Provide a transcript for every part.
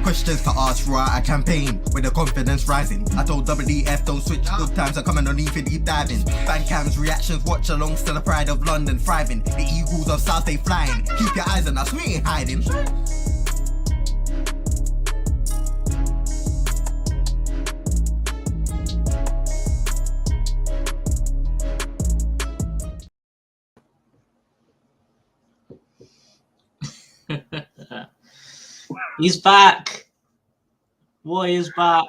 questions to ask throughout a campaign with the confidence rising. I told WDF don't switch, good times are coming on for deep diving. Fan cams, reactions, watch along, still the pride of London thriving. The Eagles of South, they flying. Keep your eyes on us, we ain't hiding. He's back. Boy is back.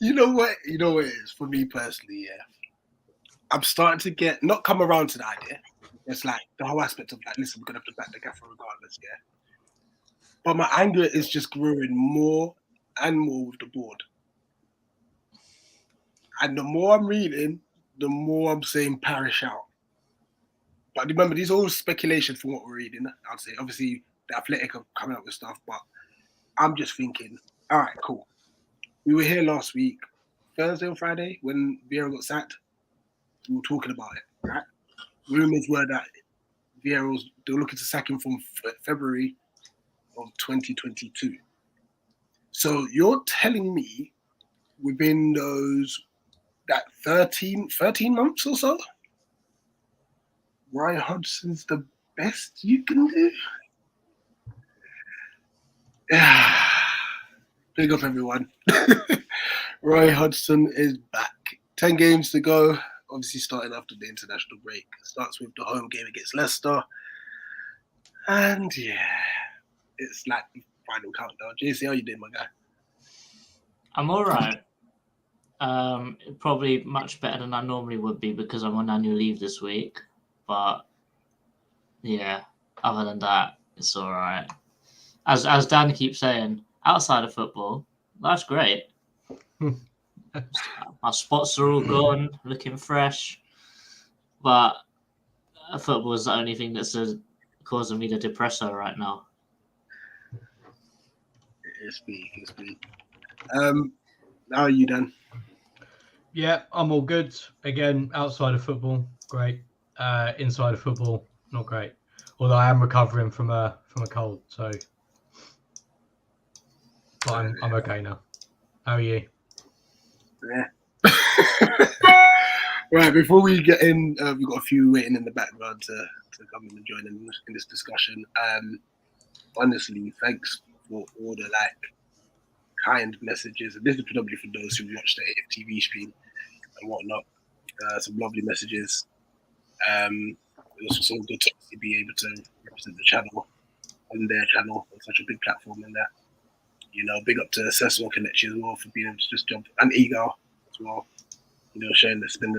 You know what it is for me personally, yeah. I'm starting to not come around to the idea. It's like the whole aspect of like, listen, we're gonna have to back the gaffer regardless, yeah. But my anger is just growing more and more with the board. And the more I'm reading, the more I'm saying parish out. But remember, these are all speculation from what we're reading. I'd say, obviously, the Athletic are coming up with stuff, but I'm just thinking, all right, cool. We were here last week, Thursday or Friday, when Vieira got sacked. We were talking about it, right? Rumors were that they were looking to sack him from February of 2022. So you're telling me within that 13 months or so, Roy Hodgson's the best you can do? Yeah. Big up, everyone. Roy Hodgson is back. 10 games to go. Obviously, starting after the international break. Starts with the home game against Leicester. And yeah, it's like the final countdown. JC, how you doing, my guy? I'm all right. Probably much better than I normally would be because I'm on annual leave this week. But yeah, other than that, it's all right. As Dan keeps saying, outside of football, that's great. My spots are all gone, looking fresh. But football is the only thing that's causing me the depressor right now. It's me. How are you, Dan? Yeah, I'm all good. Again, outside of football, great. Inside of football, not great. Although I am recovering from a cold, so but I'm okay now. How are you? Yeah. Right, before we get in, we've got a few waiting in the background to come in and join in this discussion. Honestly, thanks for all the kind messages. And this is predominantly for those who watch the TV stream and whatnot. Some lovely messages. It was so good to be able to represent the channel on their channel on such a big platform and that. You know, big up to Cecil Connection as well for being able to just jump, and Eagle as well. You know, sharing that's been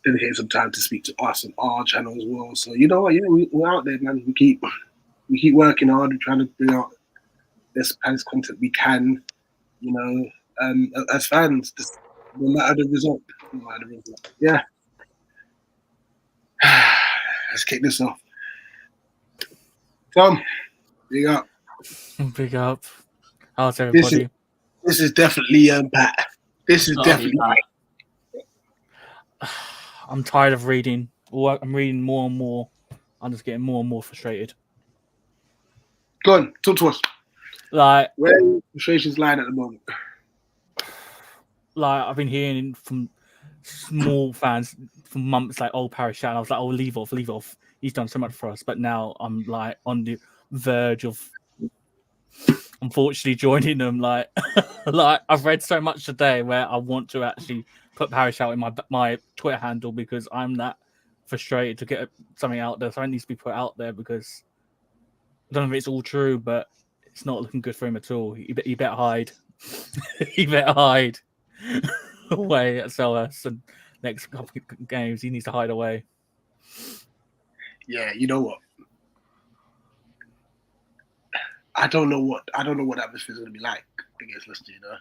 dedicating some time to speak to us on our channel as well. So you know what, yeah, we're out there, man. We keep working hard. We're trying to bring out this content we can. You know, as fans, just no matter the result. Yeah. Let's kick this off. Tom, big up. Big up. How's everybody? This is definitely Pat. This is definitely. I'm tired of reading. I'm reading more and more. I'm just getting more and more frustrated. Go on, talk to us. Like, where are frustrations lying at the moment? Like, I've been hearing from small fans for months, like, oh, Parish out. And I was like, oh, leave off. He's done so much for us. But now I'm like on the verge of unfortunately joining them. Like, like I've read so much today where I want to actually put Parish out in my Twitter handle because I'm that frustrated to get something out there. So it needs to be put out there because I don't know if it's all true, but it's not looking good for him at all. You better hide. You better hide away at SLS and next couple of games. He needs to hide away. Yeah, you know what? I don't know what the atmosphere is going to be like against Leicester. You know,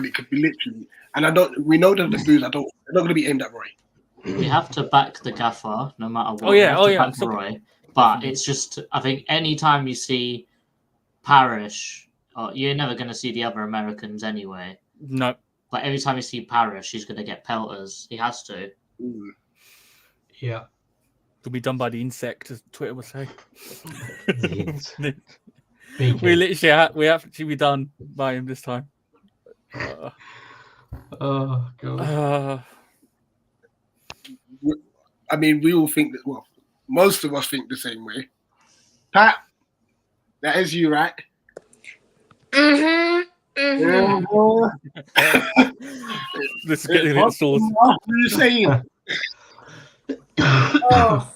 it could be literally, and we know that the boos they're not going to be aimed at Roy. We have to back the gaffer no matter what. Oh yeah, back Roy. But it's just, I think any time you see Parish, you're never going to see the other Americans anyway. No. But every time you see Parish, he's going to get pelters. He has to. Yeah. It'll be done by the insect, as Twitter would say. We have to be done by him this time. Oh god. I mean, we all think that. Well, most of us think the same way. Pat, that is you, right? This is getting a bit sauce. What are you saying? Oh,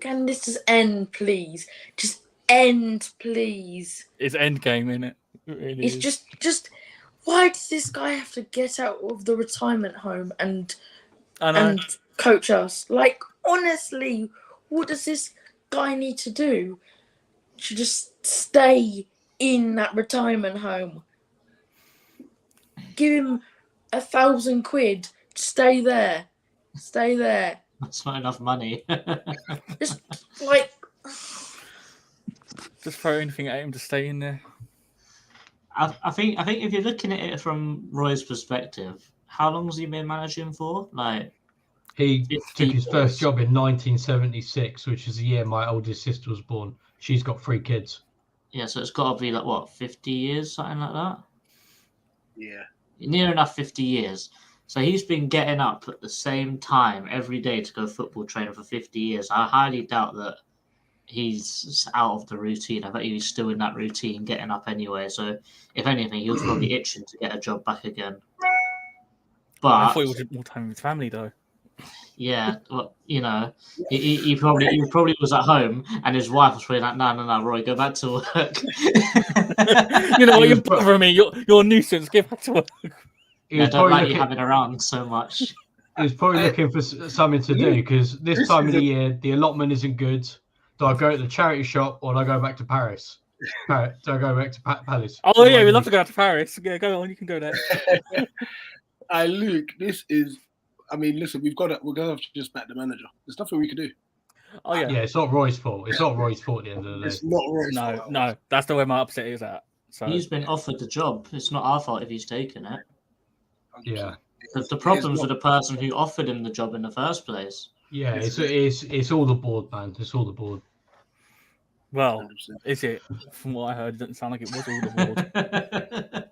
can this just end, please? Just end, please. It's endgame, isn't it? It really It's is. just why does this guy have to get out of the retirement home and coach us? Like, honestly, what does this guy need to do? To just stay in that retirement home. Give him £1,000. Stay there. Stay there. That's not enough money. Just like, just throw anything at him to stay in there. I think if you're looking at it from Roy's perspective, how long has he been managing for? Like, he took his first job in 1976, which is the year my oldest sister was born. She's got 3 kids. Yeah, so it's got to be like what, 50 years, something like that. Yeah, near enough 50 years. So he's been getting up at the same time every day to go football training for 50 years. I highly doubt that he's out of the routine. I bet he's still in that routine, getting up anyway. So if anything, he was probably itching to get a job back again. But I thought he wanted more time with his family, though. Yeah, well, you know, he probably was at home, and his wife was probably like, "No, Roy, go back to work." You know what? You're bothering me. You're a nuisance. Get back to work. I don't like you having around so much. He was probably looking for something to do because this time of the year the allotment isn't good. Do I go to the charity shop or do I go back to Paris? Do I go back to Palace? Oh yeah, we love to go out to Paris. Yeah, go on, you can go there. Luke, this is. I mean, listen, we're gonna have to just back the manager. There's nothing we can do. Oh yeah, yeah. It's not Roy's fault. It's not Roy's fault at the end of the day. It's not Roy's fault. No, that's the way my upset is at. So he's been offered the job. It's not our fault if he's taken it. Yeah. The problem's with the person who offered him the job in the first place. Yeah, it's all the board, man. It's all the board. Well, 100%. Is it? From what I heard, it doesn't sound like it was all the board.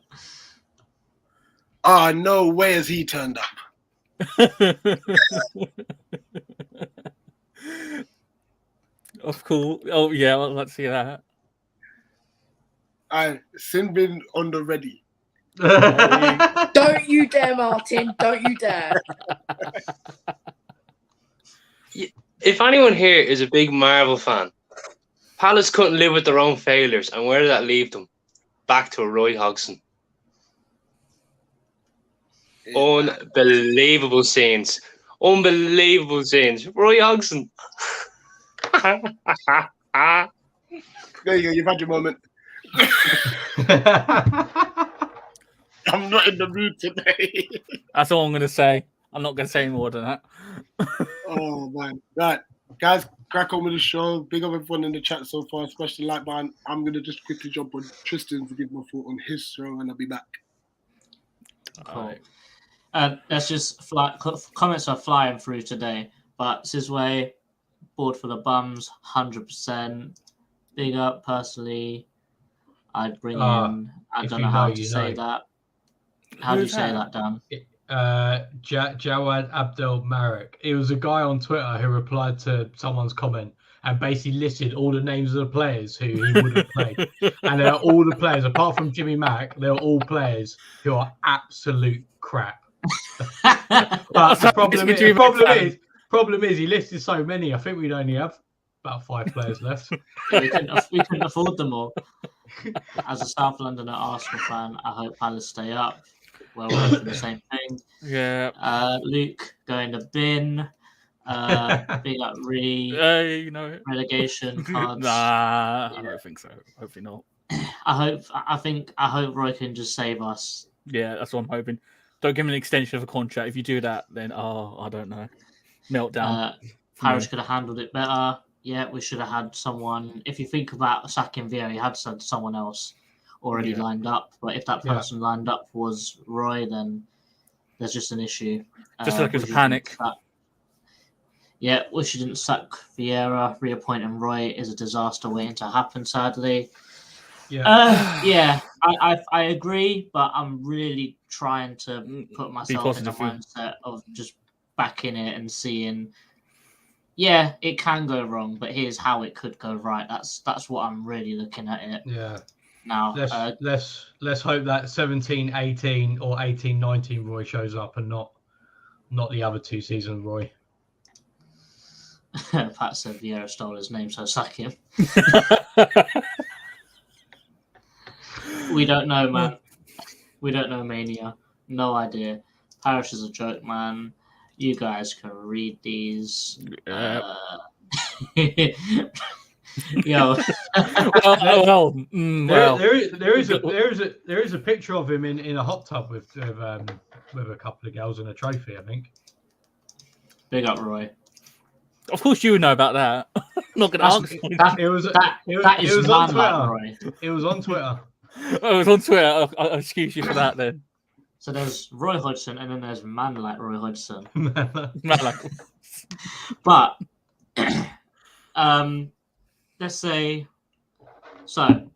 Ah, no way has he turned up. Of course. Oh yeah, well, let's see that. Sin been on the ready. Don't you dare, Martin. Don't you dare. If anyone here is a big Marvel fan, Palace couldn't live with their own failures, and where did that leave them? Back to a Roy Hodgson. Unbelievable scenes. Unbelievable scenes. Roy Hodgson. There you go. You've had your moment. I'm not in the mood today. That's all I'm going to say. I'm not going to say any more than that. Oh, man. Right. Guys, crack on with the show. Big up everyone in the chat so far, especially like button. I'm going to just quickly jump on Tristan to give my thought on his show, and I'll be back. Cool. Let's just fly. Comments are flying through today, but Sizway, board for the bums, 100%. Big up, personally. I'd bring in. I don't know how to say that. How do you say that, Dan? Jawad Abdel Marek. It was a guy on Twitter who replied to someone's comment and basically listed all the names of the players who he would have played. And they're all the players, apart from Jimmy Mack, they're all players who are absolute crap. But the problem is he listed so many. I think we'd only have about 5 players left. We couldn't afford them all. As a South Londoner Arsenal fan, I hope Palace stay up. Well, we're hoping the same thing. Yeah. Luke going to bin. Big up RHEA. You know, relegation cards. Nah, I don't think so. Hopefully not. I hope Roy can just save us. Yeah, that's what I'm hoping. Don't give him an extension of a contract. If you do that, then I don't know. Meltdown. Parish could have handled it better. Yeah, we should have had someone. If you think about sacking Vieira, you had someone else already lined up. But if that person lined up was Roy, then there's just an issue. Just like it was a panic. Yeah, we shouldn't sack Vieira. Reappointing Roy is a disaster waiting to happen, sadly. Yeah. I agree, but I'm really trying to put myself in the positive, mindset of just backing it and seeing. Yeah, it can go wrong, but here's how it could go right. That's what I'm really looking at it. Yeah. Now, Let's hope that 17-18 or 18-19 Roy shows up and not the other 2 seasons Roy. Pat said Vieira stole his name, so sack him. We don't know, man. We don't know, Mania. No idea. Parish is a joke, man. You guys can read these. Yo. There is a picture of him in a hot tub with a couple of girls and a trophy, I think. Big up, Roy. Of course, you would know about that. I'm not going to ask. It was on Twitter. Roy. It was on Twitter. Oh, it was on Twitter. I'll excuse you for that then. So there's Roy Hodgson, and then there's man like Roy Hodgson. But let's say so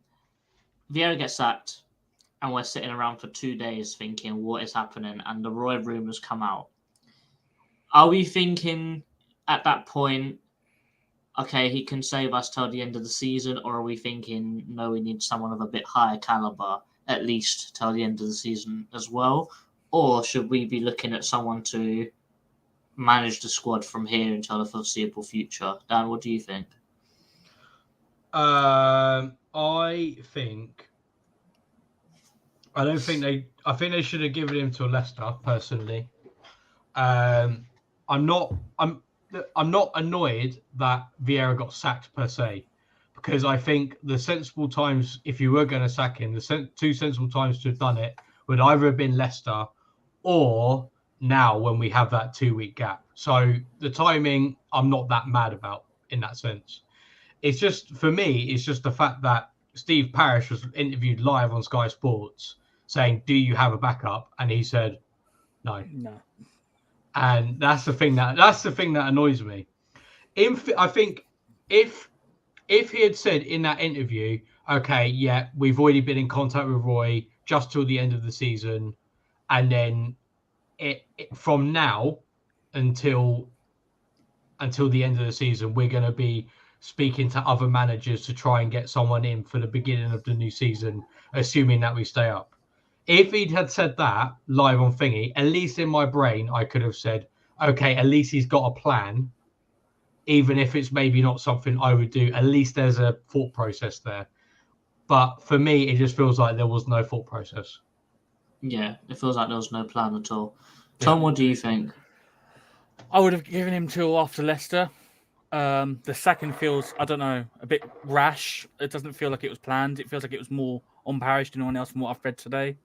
Vieira gets sacked, and we're sitting around for 2 days thinking what is happening, and the Roy rumours come out. Are we thinking at that point, okay, he can save us till the end of the season, or are we thinking, no, we need someone of a bit higher caliber, at least till the end of the season as well? Or should we be looking at someone to manage the squad from here until the foreseeable future? Dan, what do you think? I think they should have given him to Leicester, personally. I'm not annoyed that Vieira got sacked per se, because I think the sensible times, if you were going to sack him, the 2 sensible times to have done it would either have been Leicester or now when we have that 2-week gap. So the timing, I'm not that mad about in that sense. It's just, for me, it's just the fact that Steve Parish was interviewed live on Sky Sports saying, do you have a backup? And he said, no. And that's the thing that annoys me. I think if he had said in that interview, okay, yeah, we've already been in contact with Roy just till the end of the season, and then from now until the end of the season, we're going to be speaking to other managers to try and get someone in for the beginning of the new season, assuming that we stay up. If he had said that live on Thingy, at least in my brain, I could have said, okay, at least he's got a plan. Even if it's maybe not something I would do, at least there's a thought process there. But for me, it just feels like there was no thought process. Yeah, it feels like there was no plan at all. Tom, what do you think? I would have given him till after Leicester. The second feels, I don't know, a bit rash. It doesn't feel like it was planned. It feels like it was more on Parish than anyone else from what I've read today.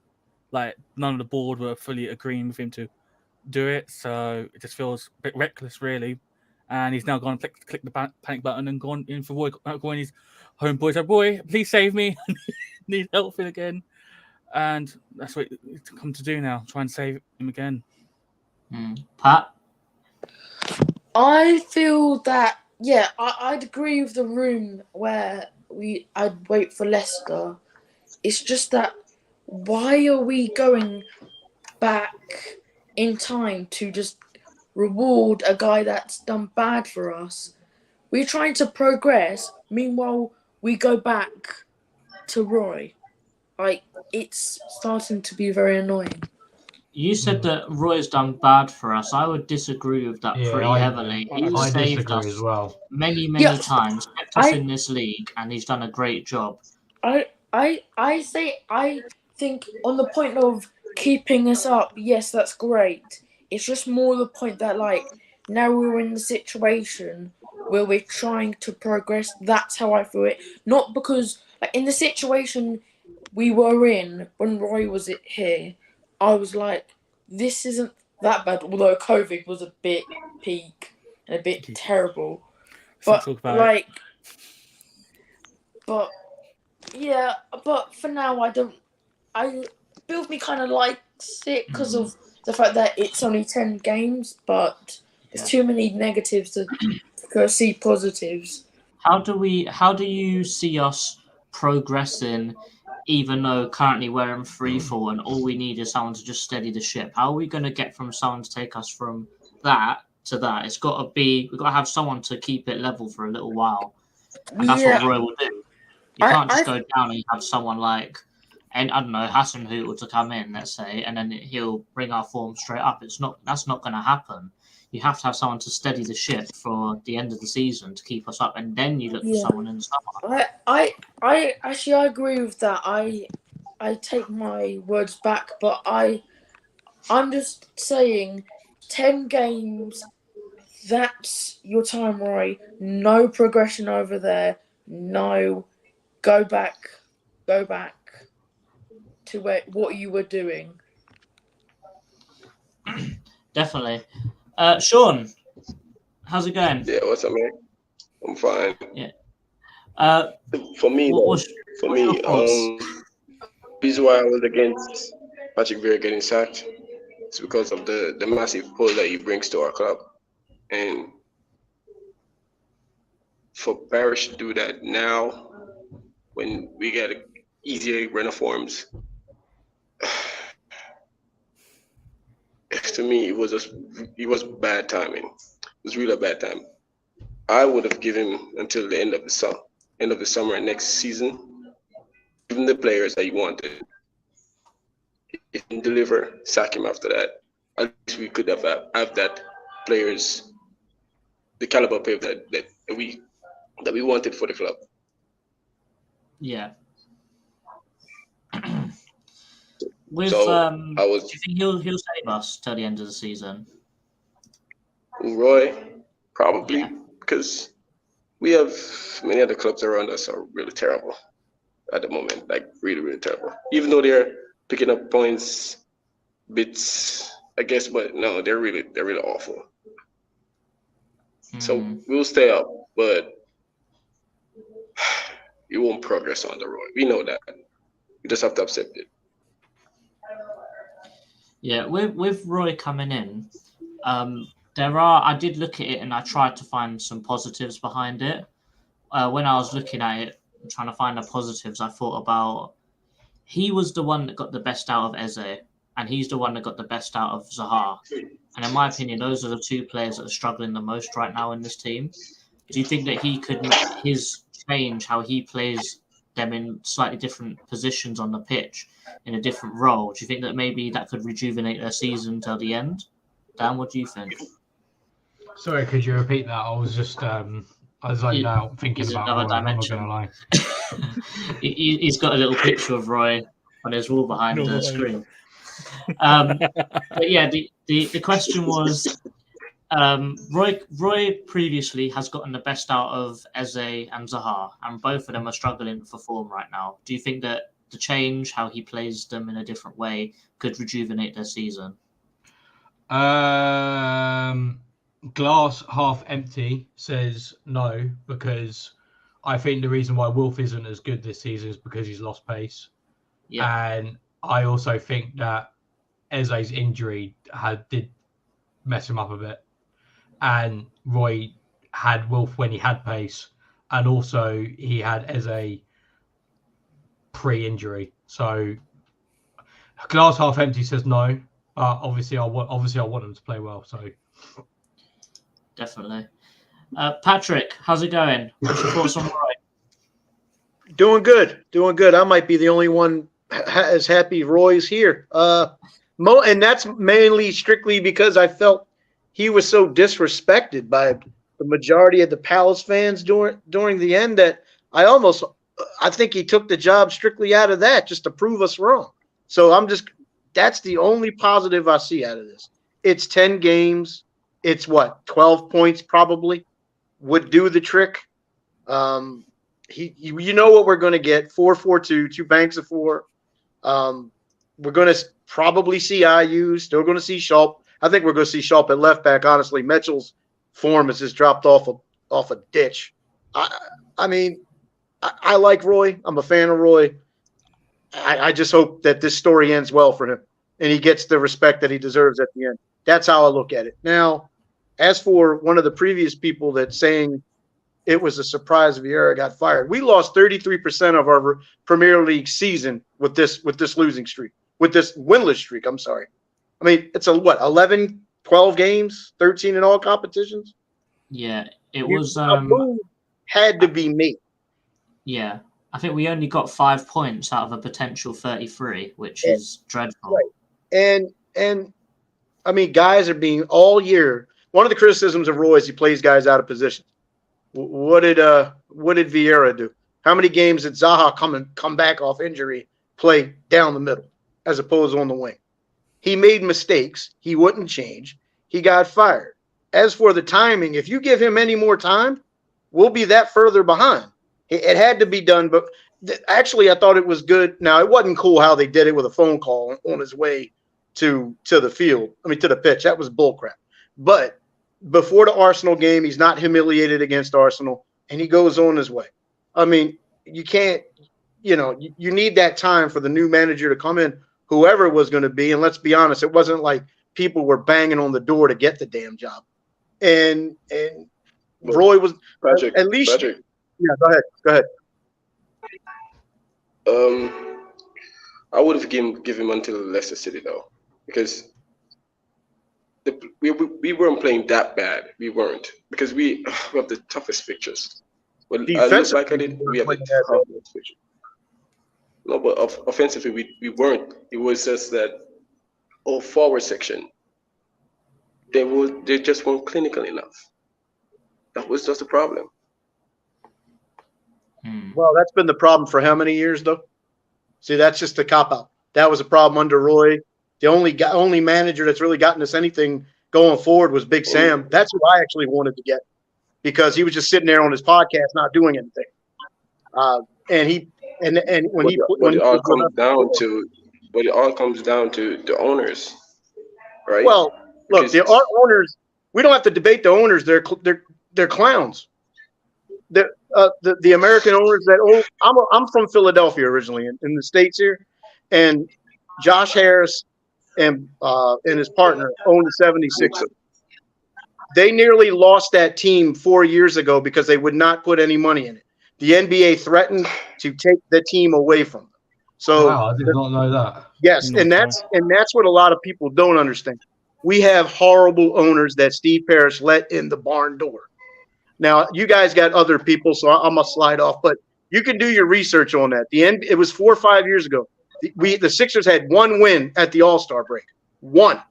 Like, none of the board were fully agreeing with him to do it. So it just feels a bit reckless, really. And he's now gone to click the panic button and gone in for Roy. Going his homeboy said, "Roy, please save me. Need help again." And that's what it's come to do now. Try and save him again. Pat? I feel that, yeah, I'd agree with the room where I'd wait for Leicester. It's just that, why are we going back in time to just reward a guy that's done bad for us? We're trying to progress. Meanwhile, we go back to Roy. Like, it's starting to be very annoying. You said that Roy's done bad for us. I would disagree with that pretty heavily. He's saved us as well. many times, kept us in this league, and he's done a great job. I think on the point of keeping us up, yes, that's great. It's just more the point that, like, now we're in the situation where we're trying to progress. That's how I feel it. Not because, like, in the situation we were in when Roy was here, I was like, this isn't that bad, although COVID was a bit peak and a bit terrible. But, like, but, yeah, but for now, Bill me kind of likes it because of the fact that it's only 10 games, but There's too many negatives to go see positives. How do you see us progressing, even though currently we're in free fall and all we need is someone to just steady the ship? How are we going to get from someone to take us from that to that? We've got to have someone to keep it level for a little while. And that's what Roy will do. You can't just go down and have someone like, and I don't know, Hassan Hootel to come in, let's say, and then he'll bring our form straight up. That's not going to happen. You have to have someone to steady the ship for the end of the season to keep us up, and then you look for someone in the summer. I agree with that. I take my words back, but I'm just saying 10 games, that's your time, Roy. No progression over there. No, go back to what you were doing. Definitely. Sean, how's it going? Yeah, what's up, man? I'm fine. Yeah. For me, reason why I was against Patrick Vieira getting sacked is because of the massive pull that he brings to our club. And for Parrish to do that now, when we get an easier run of forms, to me, it was bad timing. It was really a bad time. I would have given him until the end of the summer and next season, given the players that he wanted. If he didn't deliver, sack him after that. At least we could have that players, the caliber player that we wanted for the club. Yeah. Do you think he'll save us till the end of the season? Roy, probably, because we have many other clubs around us are really terrible at the moment, like really, really terrible. Even though they're picking up points, bits, I guess, but no, they're really awful. So we'll stay up, but you won't progress on the road. We know that. You just have to accept it. Yeah, with Roy coming in, I did look at it and I tried to find some positives behind it. When I was looking at it, trying to find the positives, I thought about he was the one that got the best out of Eze, and he's the one that got the best out of Zaha. And in my opinion, those are the two players that are struggling the most right now in this team. Do you think that he could change how he plays them in slightly different positions on the pitch, in a different role? Do you think that maybe that could rejuvenate their season till the end? Dan, what do you think? Sorry, could you repeat that? I was just now thinking about Roy, I'm not gonna lie. He's got a little picture of Roy on his wall behind the screen. But yeah, the question was, Roy previously has gotten the best out of Eze and Zaha, and both of them are struggling for form right now. Do you think that the change, how he plays them in a different way, could rejuvenate their season? Glass half empty says no, because I think the reason why Wolf isn't as good this season is because he's lost pace. Yeah. And I also think that Eze's injury did mess him up a bit. And Roy had Wolf when he had pace, and also he had Eze pre-injury. So glass half empty says no. Obviously I want him to play well. So definitely. Patrick, how's it going? What's your thoughts on Roy? Doing good. I might be the only one as happy Roy's here. And that's mainly strictly because I felt he was so disrespected by the majority of the Palace fans during the end that I think he took the job strictly out of that just to prove us wrong. So that's the only positive I see out of this. It's 10 games. It's 12 points probably would do the trick. You know what we're going to get: 4-4-2, 2 banks of 4. We're going to probably see IU. Still going to see Schulp. I think we're going to see Schulp at left back. Honestly, Mitchell's form has just dropped off a ditch. I mean, I like Roy. I'm a fan of Roy. I just hope that this story ends well for him and he gets the respect that he deserves at the end. That's how I look at it. Now, as for one of the previous people that's saying it was a surprise Vieira got fired, we lost 33% of our Premier League season with this losing streak, with this winless streak. I'm sorry. I mean, it's 11, 12 games, 13 in all competitions. Yeah, it was. A move had to be made. Yeah, I think we only got 5 points out of a potential 33, which is dreadful. Right. And I mean, guys are being all year. One of the criticisms of Roy is he plays guys out of position. What did Vieira do? How many games did Zaha come back off injury, play down the middle as opposed to on the wing? He made mistakes. He wouldn't change. He got fired. As for the timing, if you give him any more time, we'll be that further behind. It had to be done, but actually, I thought it was good. Now, it wasn't cool how they did it with a phone call on his way to the field. I mean, to the pitch. That was bullcrap. But before the Arsenal game, he's not humiliated against Arsenal, and he goes on his way. I mean, you can't, you need that time for the new manager to come in, whoever it was going to be. And let's be honest, it wasn't like people were banging on the door to get the damn job. And Roy was Patrick, at least. Patrick. Yeah, go ahead. I would have given him until Leicester City though, because we weren't playing that bad. We weren't, because we have the toughest fixtures. Well, I look back at it, we have the toughest fixtures. No, but offensively we weren't. It was just that forward section. They just weren't clinical enough. That was just a problem. Well, that's been the problem for how many years, though? See, that's just a cop-out. That was a problem under Roy. The only manager that's really gotten us anything going forward was Big Sam. That's who I actually wanted to get, because he was just sitting there on his podcast not doing anything. But it all comes down to the owners, right? Well, look, the owners. We don't have to debate the owners. They're clowns. The American owners that own. I'm from Philadelphia originally, in the States here, and Josh Harris and his partner own the 76ers. They nearly lost that team 4 years ago because they would not put any money in it. The NBA threatened to take the team away from them. So wow, I did not know that. Yes, and that's what a lot of people don't understand. We have horrible owners that Steve Parrish let in the barn door. Now, you guys got other people, so I'm going to slide off, but you can do your research on that. It was 4 or 5 years ago. The Sixers had one win at the All-Star break. One.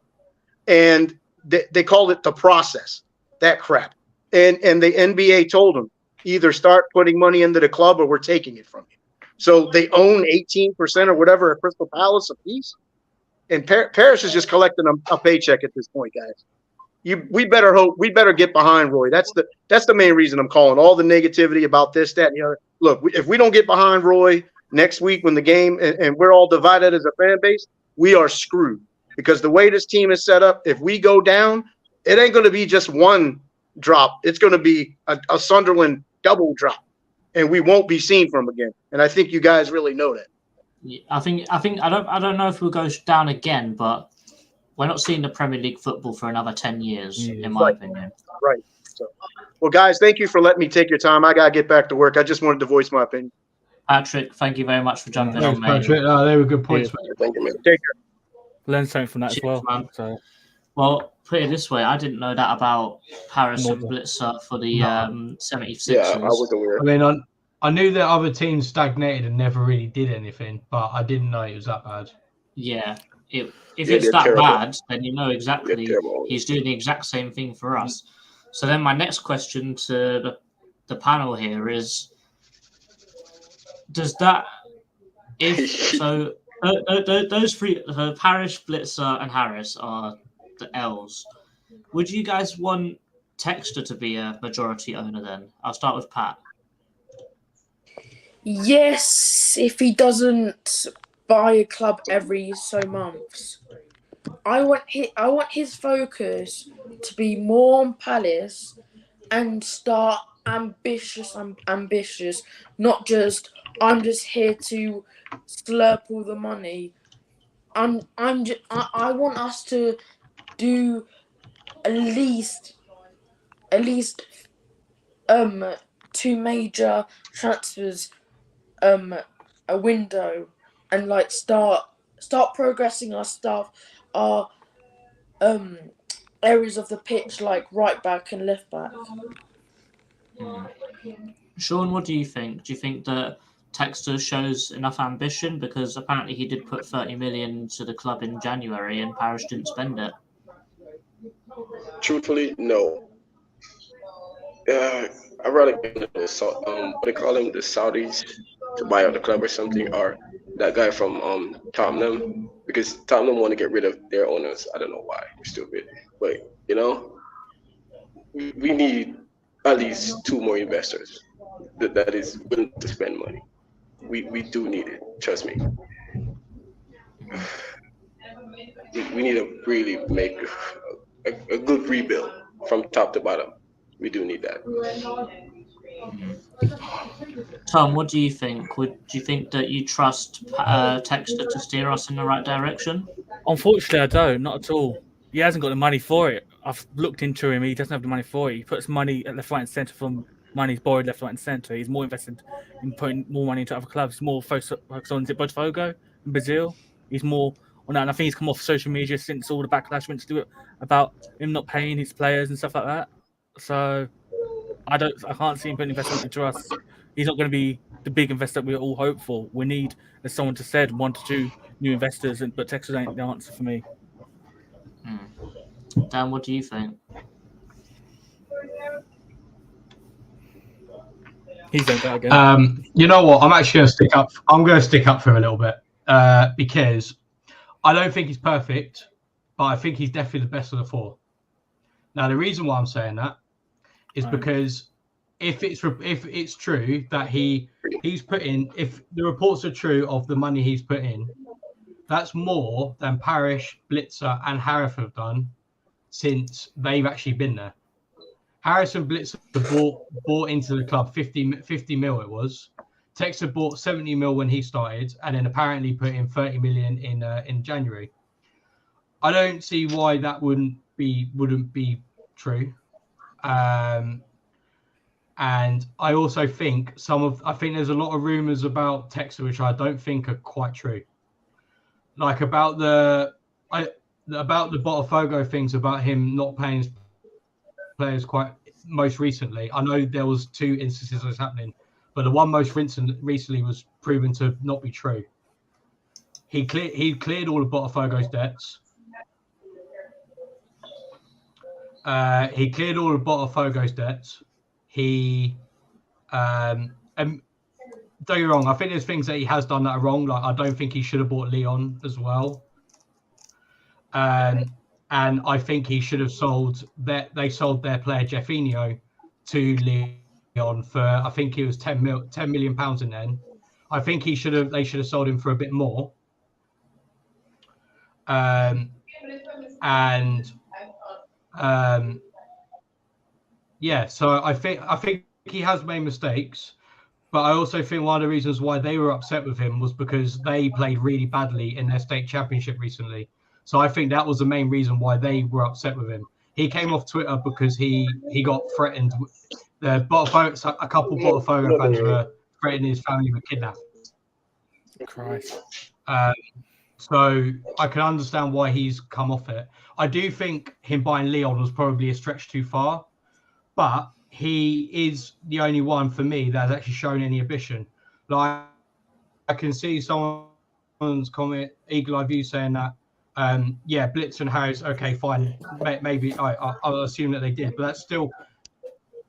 And they called it the process, that crap. And the NBA told them, either start putting money into the club or we're taking it from you. So they own 18% or whatever at Crystal Palace apiece. And Parrish is just collecting a paycheck at this point, guys. We better get behind Roy. That's the main reason I'm calling all the negativity about this, that, and the other. Look, if we don't get behind Roy next week when the game and we're all divided as a fan base, we are screwed, because the way this team is set up, if we go down, it ain't going to be just one drop. It's going to be a Sunderland double drop, and we won't be seen from again. And I think you guys really know that. Yeah, I don't know if we'll go down again, but we're not seeing the Premier League football for another 10 years, in my opinion. Right. So, well, guys, thank you for letting me take your time. I got to get back to work. I just wanted to voice my opinion. Patrick, thank you very much for jumping on, mate. Patrick, they were good points. Thank you, man. Take care. Learn something from that as well. Man. So. Well, put it this way, I didn't know that about Paris and Blitzer for the 76ers. Yeah, I was aware. I mean, I knew that other teams stagnated and never really did anything, but I didn't know it was that bad. Yeah. If it's that bad, then you know exactly he's doing the exact same thing for us. So then my next question to the panel here is, does that, those three, Parrish, Blitzer, and Harris are the L's. Would you guys want Textor to be a majority owner then? I'll start with Pat. Yes, if he doesn't buy a club every so months. I want his focus to be more on Palace and start ambitious, not just I'm just here to slurp all the money. I want us to do at least at least 2 major transfers a window, and like start progressing our stuff, our areas of the pitch like right back and left back. Sean, what do you think? Do you think that Textor shows enough ambition? Because apparently he did put 30 million to the club in January and Parish didn't spend it. Truthfully, no. I'd rather get what they call them, the Saudis, to buy out the club or something, or that guy from Tottenham, because Tottenham want to get rid of their owners. I don't know why, stupid. But you know, we need at least 2 more investors that is willing to spend money. We do need it. Trust me. We need to really make a good rebuild from top to bottom. We do need that. Tom, what do you think? Do you think that you trust Textor to steer us in the right direction? Unfortunately, I don't. Not at all. He hasn't got the money for it. I've looked into him. He doesn't have the money for it. He puts money at left, right, and centre from money's borrowed left, right, and centre. He's more invested in putting more money into other clubs. He's more focused on Botafogo in Brazil. He's more on that. And I think he's come off social media since all the backlash went to do it about him not paying his players and stuff like that. So I can't see him putting investment into us. He's not going to be the big investor we all hope for. We need, as someone just said, 1 to 2 new investors, but Texas ain't the answer for me. Dan, what do you think? He's done that again. You know what? I'm actually going to stick up. I'm going to stick up for him a little bit because I don't think he's perfect, but I think he's definitely the best of the 4. Now, the reason why I'm saying that is because if it's true that he's put in, if the reports are true of the money he's put in, that's more than Parish, Blitzer, and Harif have done since they've actually been there. Harris and Blitzer bought into the club 50 mil it was. Textor bought 70 mil when he started, and then apparently put in 30 million in January. I don't see why that wouldn't be true. And I also think I think there's a lot of rumors about Textor which I don't think are quite true. Like about the Botafogo things about him not paying his players quite most recently. I know there was 2 instances of this happening, but the one most recently was proven to not be true. He cleared all of Botafogo's debts. He cleared all of Botafogo's debts. He don't get me wrong, I think there's things that he has done that are wrong. Like I don't think he should have bought Leon as well. And I think he should have sold their player Jeffinho to Leon for, I think it was 10 million pounds in then. I think they should have sold him for a bit more. Yeah, so I think he has made mistakes, but I also think one of the reasons why they were upset with him was because they played really badly in their state championship recently. So I think that was the main reason why they were upset with him. He came off Twitter because he got threatened. A couple Botafogo fans were threatening his family with kidnapping. Christ. So I can understand why he's come off it. I do think him buying Leon was probably a stretch too far, but he is the only one for me that has actually shown any ambition. Like I can see someone's comment, Eagle Eye View, saying that, Blitz and Harris, okay, fine, maybe I'll assume that they did, but that's still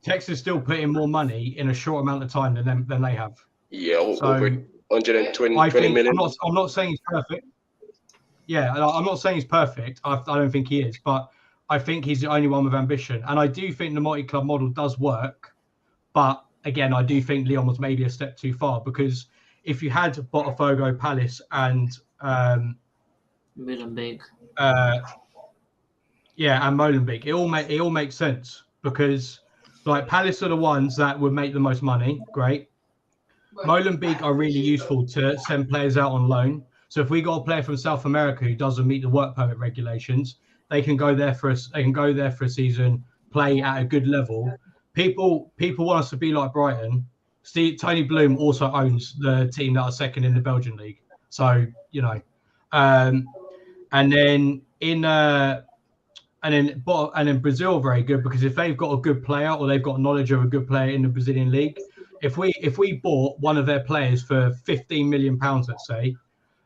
Texas still putting more money in a short amount of time than they have. Yeah, so over 120 million. I'm not saying he's perfect. Yeah, I'm not saying he's perfect. I don't think he is, but I think he's the only one with ambition. And I do think the multi-club model does work. But again, I do think Leon was maybe a step too far, because if you had Botafogo, Palace, and Molenbeek. And Molenbeek, it all makes sense, because like Palace are the ones that would make the most money. Great. Molenbeek are really useful to send players out on loan. So if we got a player from South America who doesn't meet the work permit regulations, they can go there for a season, play at a good level. People want us to be like Brighton. See, Tony Bloom also owns the team that are second in the Belgian league. So and then Brazil are very good because if they've got a good player or they've got knowledge of a good player in the Brazilian league, if we bought one of their players for £15 million, let's say,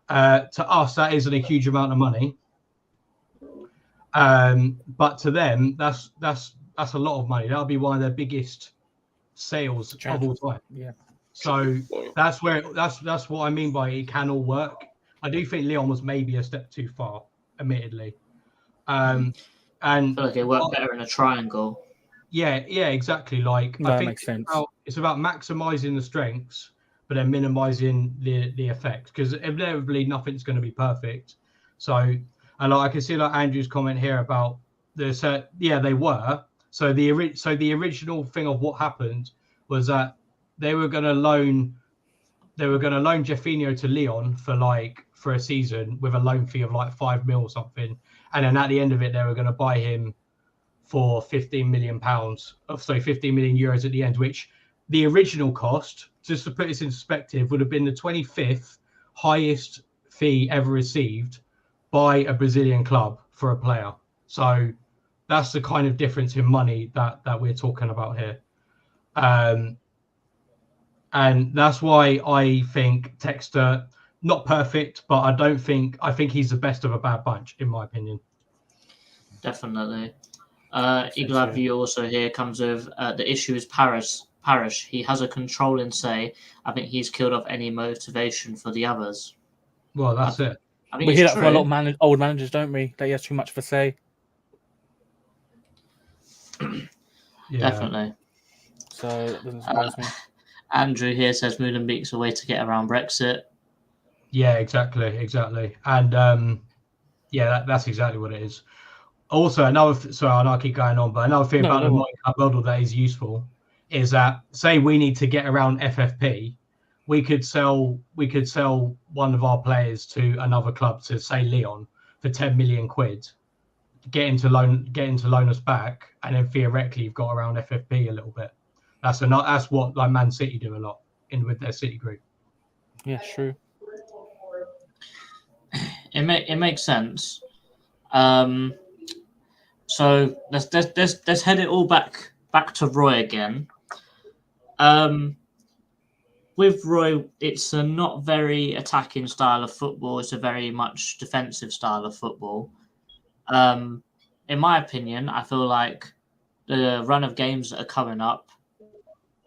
to us that isn't a huge amount of money. But to them, that's a lot of money. That'll be one of their biggest sales of all time. Yeah. So that's what I mean by it can all work. I do think Leon was maybe a step too far, admittedly. And I feel like it worked better in a triangle. Yeah, exactly. Like I think makes sense. It's about maximizing the strengths, but then minimizing the effect. Because inevitably nothing's going to be perfect. So, and I can see like Andrew's comment here about the they were. So the original thing of what happened was that they were going to loan Jeffinho to Lyon for a season with a loan fee of like £5 million or something, and then at the end of it they were going to buy him for £15 million, 15 million euros at the end, which the original cost, just to put this in perspective, would have been the 25th highest fee ever received by a Brazilian club for a player. So that's the kind of difference in money that we're talking about here. And that's why I think Textor, not perfect, but I think he's the best of a bad bunch, in my opinion. Definitely. Iglavio also here comes with the issue is Parish. He has a controlling say. I think he's killed off any motivation for the others. Well, that's it. I think we hear that true. from a lot of old managers, don't we? That he has too much of a say. Definitely. So that doesn't surprise me. Andrew here says Molenbeek's a way to get around Brexit. Yeah, exactly. And that's exactly what it is. Also, I know I keep going on, but another thing about the Monica model that is useful is that, say we need to get around FFP, we could sell one of our players to another club, to say Lyon, for 10 million quid, get him to loan us back, and then theoretically you've got around FFP a little bit. That's what like Man City do a lot with their City group. Yeah, true. It makes sense. So let's head it all back to Roy again. With Roy, it's a not very attacking style of football. It's a very much defensive style of football. In my opinion, I feel like the run of games that are coming up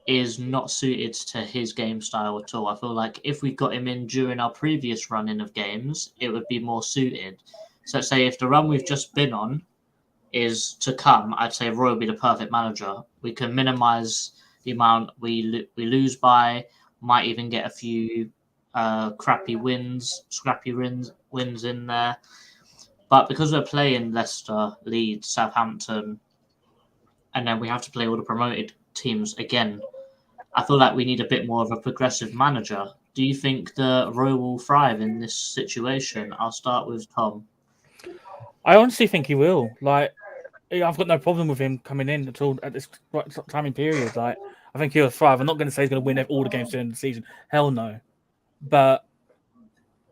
is not suited to his game style at all. I feel like if we got him in during our previous run-in of games, it would be more suited. So say if the run we've just been on is to come, I'd say Roy would be the perfect manager. We can minimise the amount we lose by, might even get a few scrappy wins in there. But because we're playing Leicester, Leeds, Southampton, and then we have to play all the promoted teams again, I feel like we need a bit more of a progressive manager. Do you think that Roy will thrive in this situation? I'll start with Tom. I honestly think he will. Like, I've got no problem with him coming in at all at this timing period. Like, I think he'll thrive. I'm not going to say he's going to win all the games during the season. Hell no. But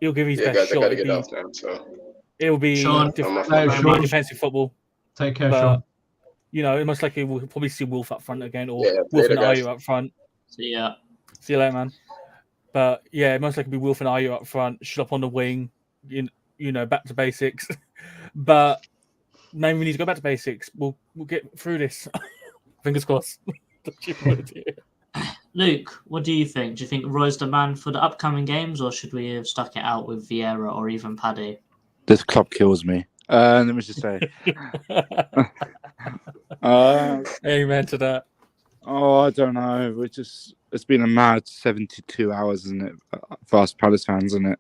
he'll give his best guys, shot. I gotta get off now, so It'll be Sean, defensive football. Take care, but, Sean. You know, most likely we'll probably see Wolf up front again, or Wolf and Ayew up front. See you later, man. But yeah, most likely be Wolf and Ayew up front, shut up on the wing, you know, back to basics. But maybe we need to go back to basics. We'll get through this. Fingers crossed. Luke, what do you think? Do you think Roy's the man for the upcoming games, or should we have stuck it out with Vieira or even Paddy? This club kills me. Let me just say. Amen to that. Oh, I don't know. It's been a mad 72 hours, isn't it, for us Palace fans, isn't it?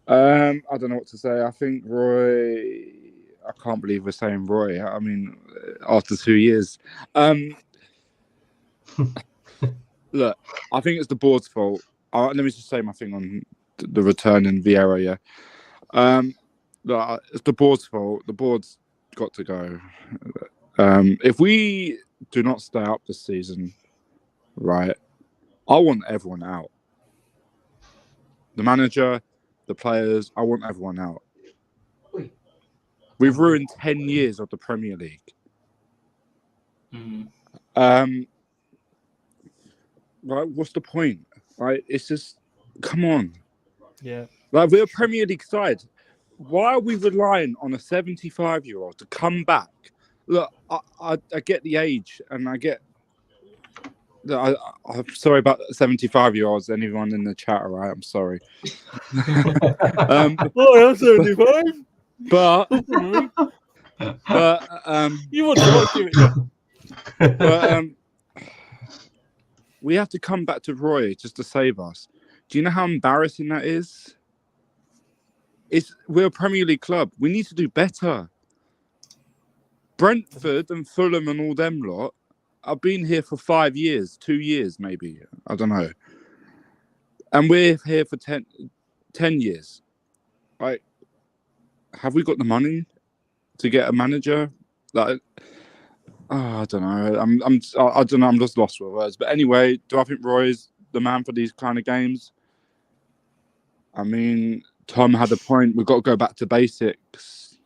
I don't know what to say. I think Roy. I can't believe we're saying Roy. I mean, after 2 years. Look, I think it's the board's fault. Let me just say my thing on the return in Vieira. Yeah. Look, it's the board's fault. The board's got to go. If we do not stay up this season, right, I want everyone out. The manager, the players, I want everyone out. We've ruined 10 years of the Premier League. Like, what's the point? Like, it's just, come on. Yeah. Like, we're a Premier League side. Why are we relying on a 75-year-old to come back? Look, I get the age, and I get. I'm sorry about 75-year-olds. Anyone in the chat, all right? I'm sorry. I'm 75. But you want to watch it? But we have to come back to Roy just to save us. Do you know how embarrassing that is? We're a Premier League club. We need to do better. Brentford and Fulham and all them lot, I've been here for 5 years, 2 years maybe. I don't know. And we're here for 10 years. Like, have we got the money to get a manager? Like, I don't know. I don't know. I'm just lost for words. But anyway, do I think Roy's the man for these kind of games? I mean, Tom had a point. We've got to go back to basics.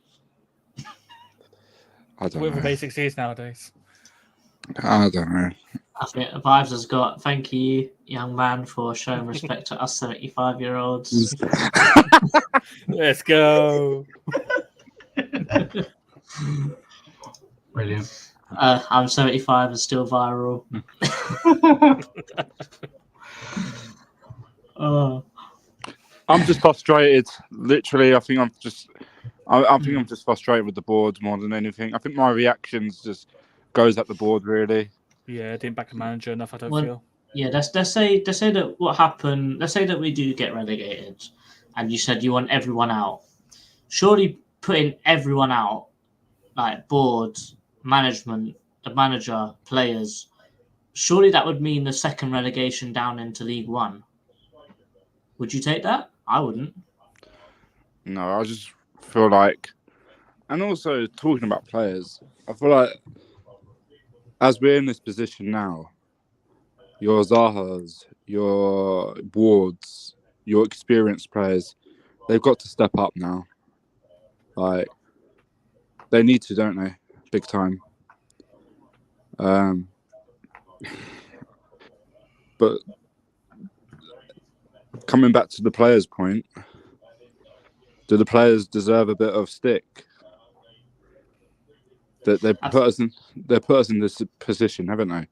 I don't know. Whatever basics is nowadays. I don't know. I think Vibes has got, thank you, young man, for showing respect to us 75-year-olds. Let's go. Brilliant. I'm 75 and still viral. I'm just frustrated. Literally, I think I'm just frustrated with the board more than anything. I think my reactions just goes at the board, really. Yeah, didn't back a manager enough, I don't feel. Yeah, let's say that what happened. Let's say that we do get relegated, and you said you want everyone out. Surely putting everyone out, like board, management, the manager, players, surely that would mean the second relegation down into League One. Would you take that? I wouldn't. No, I just feel like, and also talking about players, I feel like as we're in this position now, your Zahas, your Wards, your experienced players, they've got to step up now. Like, they need to, don't they? Big time. But coming back to the players' point, do the players deserve a bit of stick? That they put us in this position, haven't they?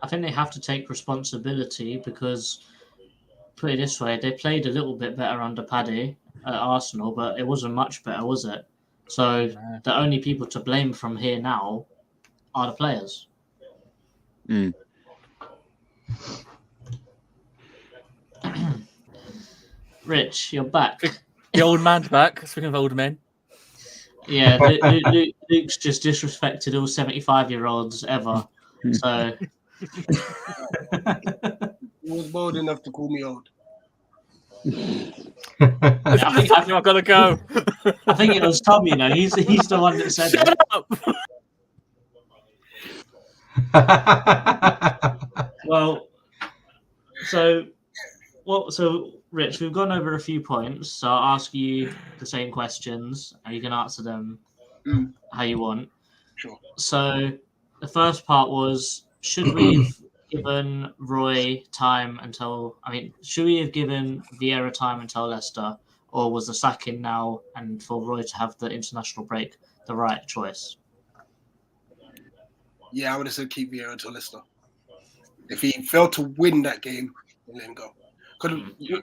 I think they have to take responsibility because, put it this way, they played a little bit better under Paddy at Arsenal, but it wasn't much better, was it? So the only people to blame from here now are the players. Rich, you're back. The old man's back. Speaking of old men. Yeah, Luke's just disrespected all 75-year-olds ever. So He was bold enough to call me old. I think I've got to go. I think it was Tom. You know, he's the one that said Shut it. up. Well, so Rich, we've gone over a few points. So I'll ask you the same questions, and you can answer them how you want. Sure. So the first part was: should we have given Roy time until? I mean, should we have given Vieira time until Leicester, or was the sacking now and for Roy to have the international break the right choice? Yeah, I would have said keep Vieira until Leicester. If he failed to win that game, then let him go. Because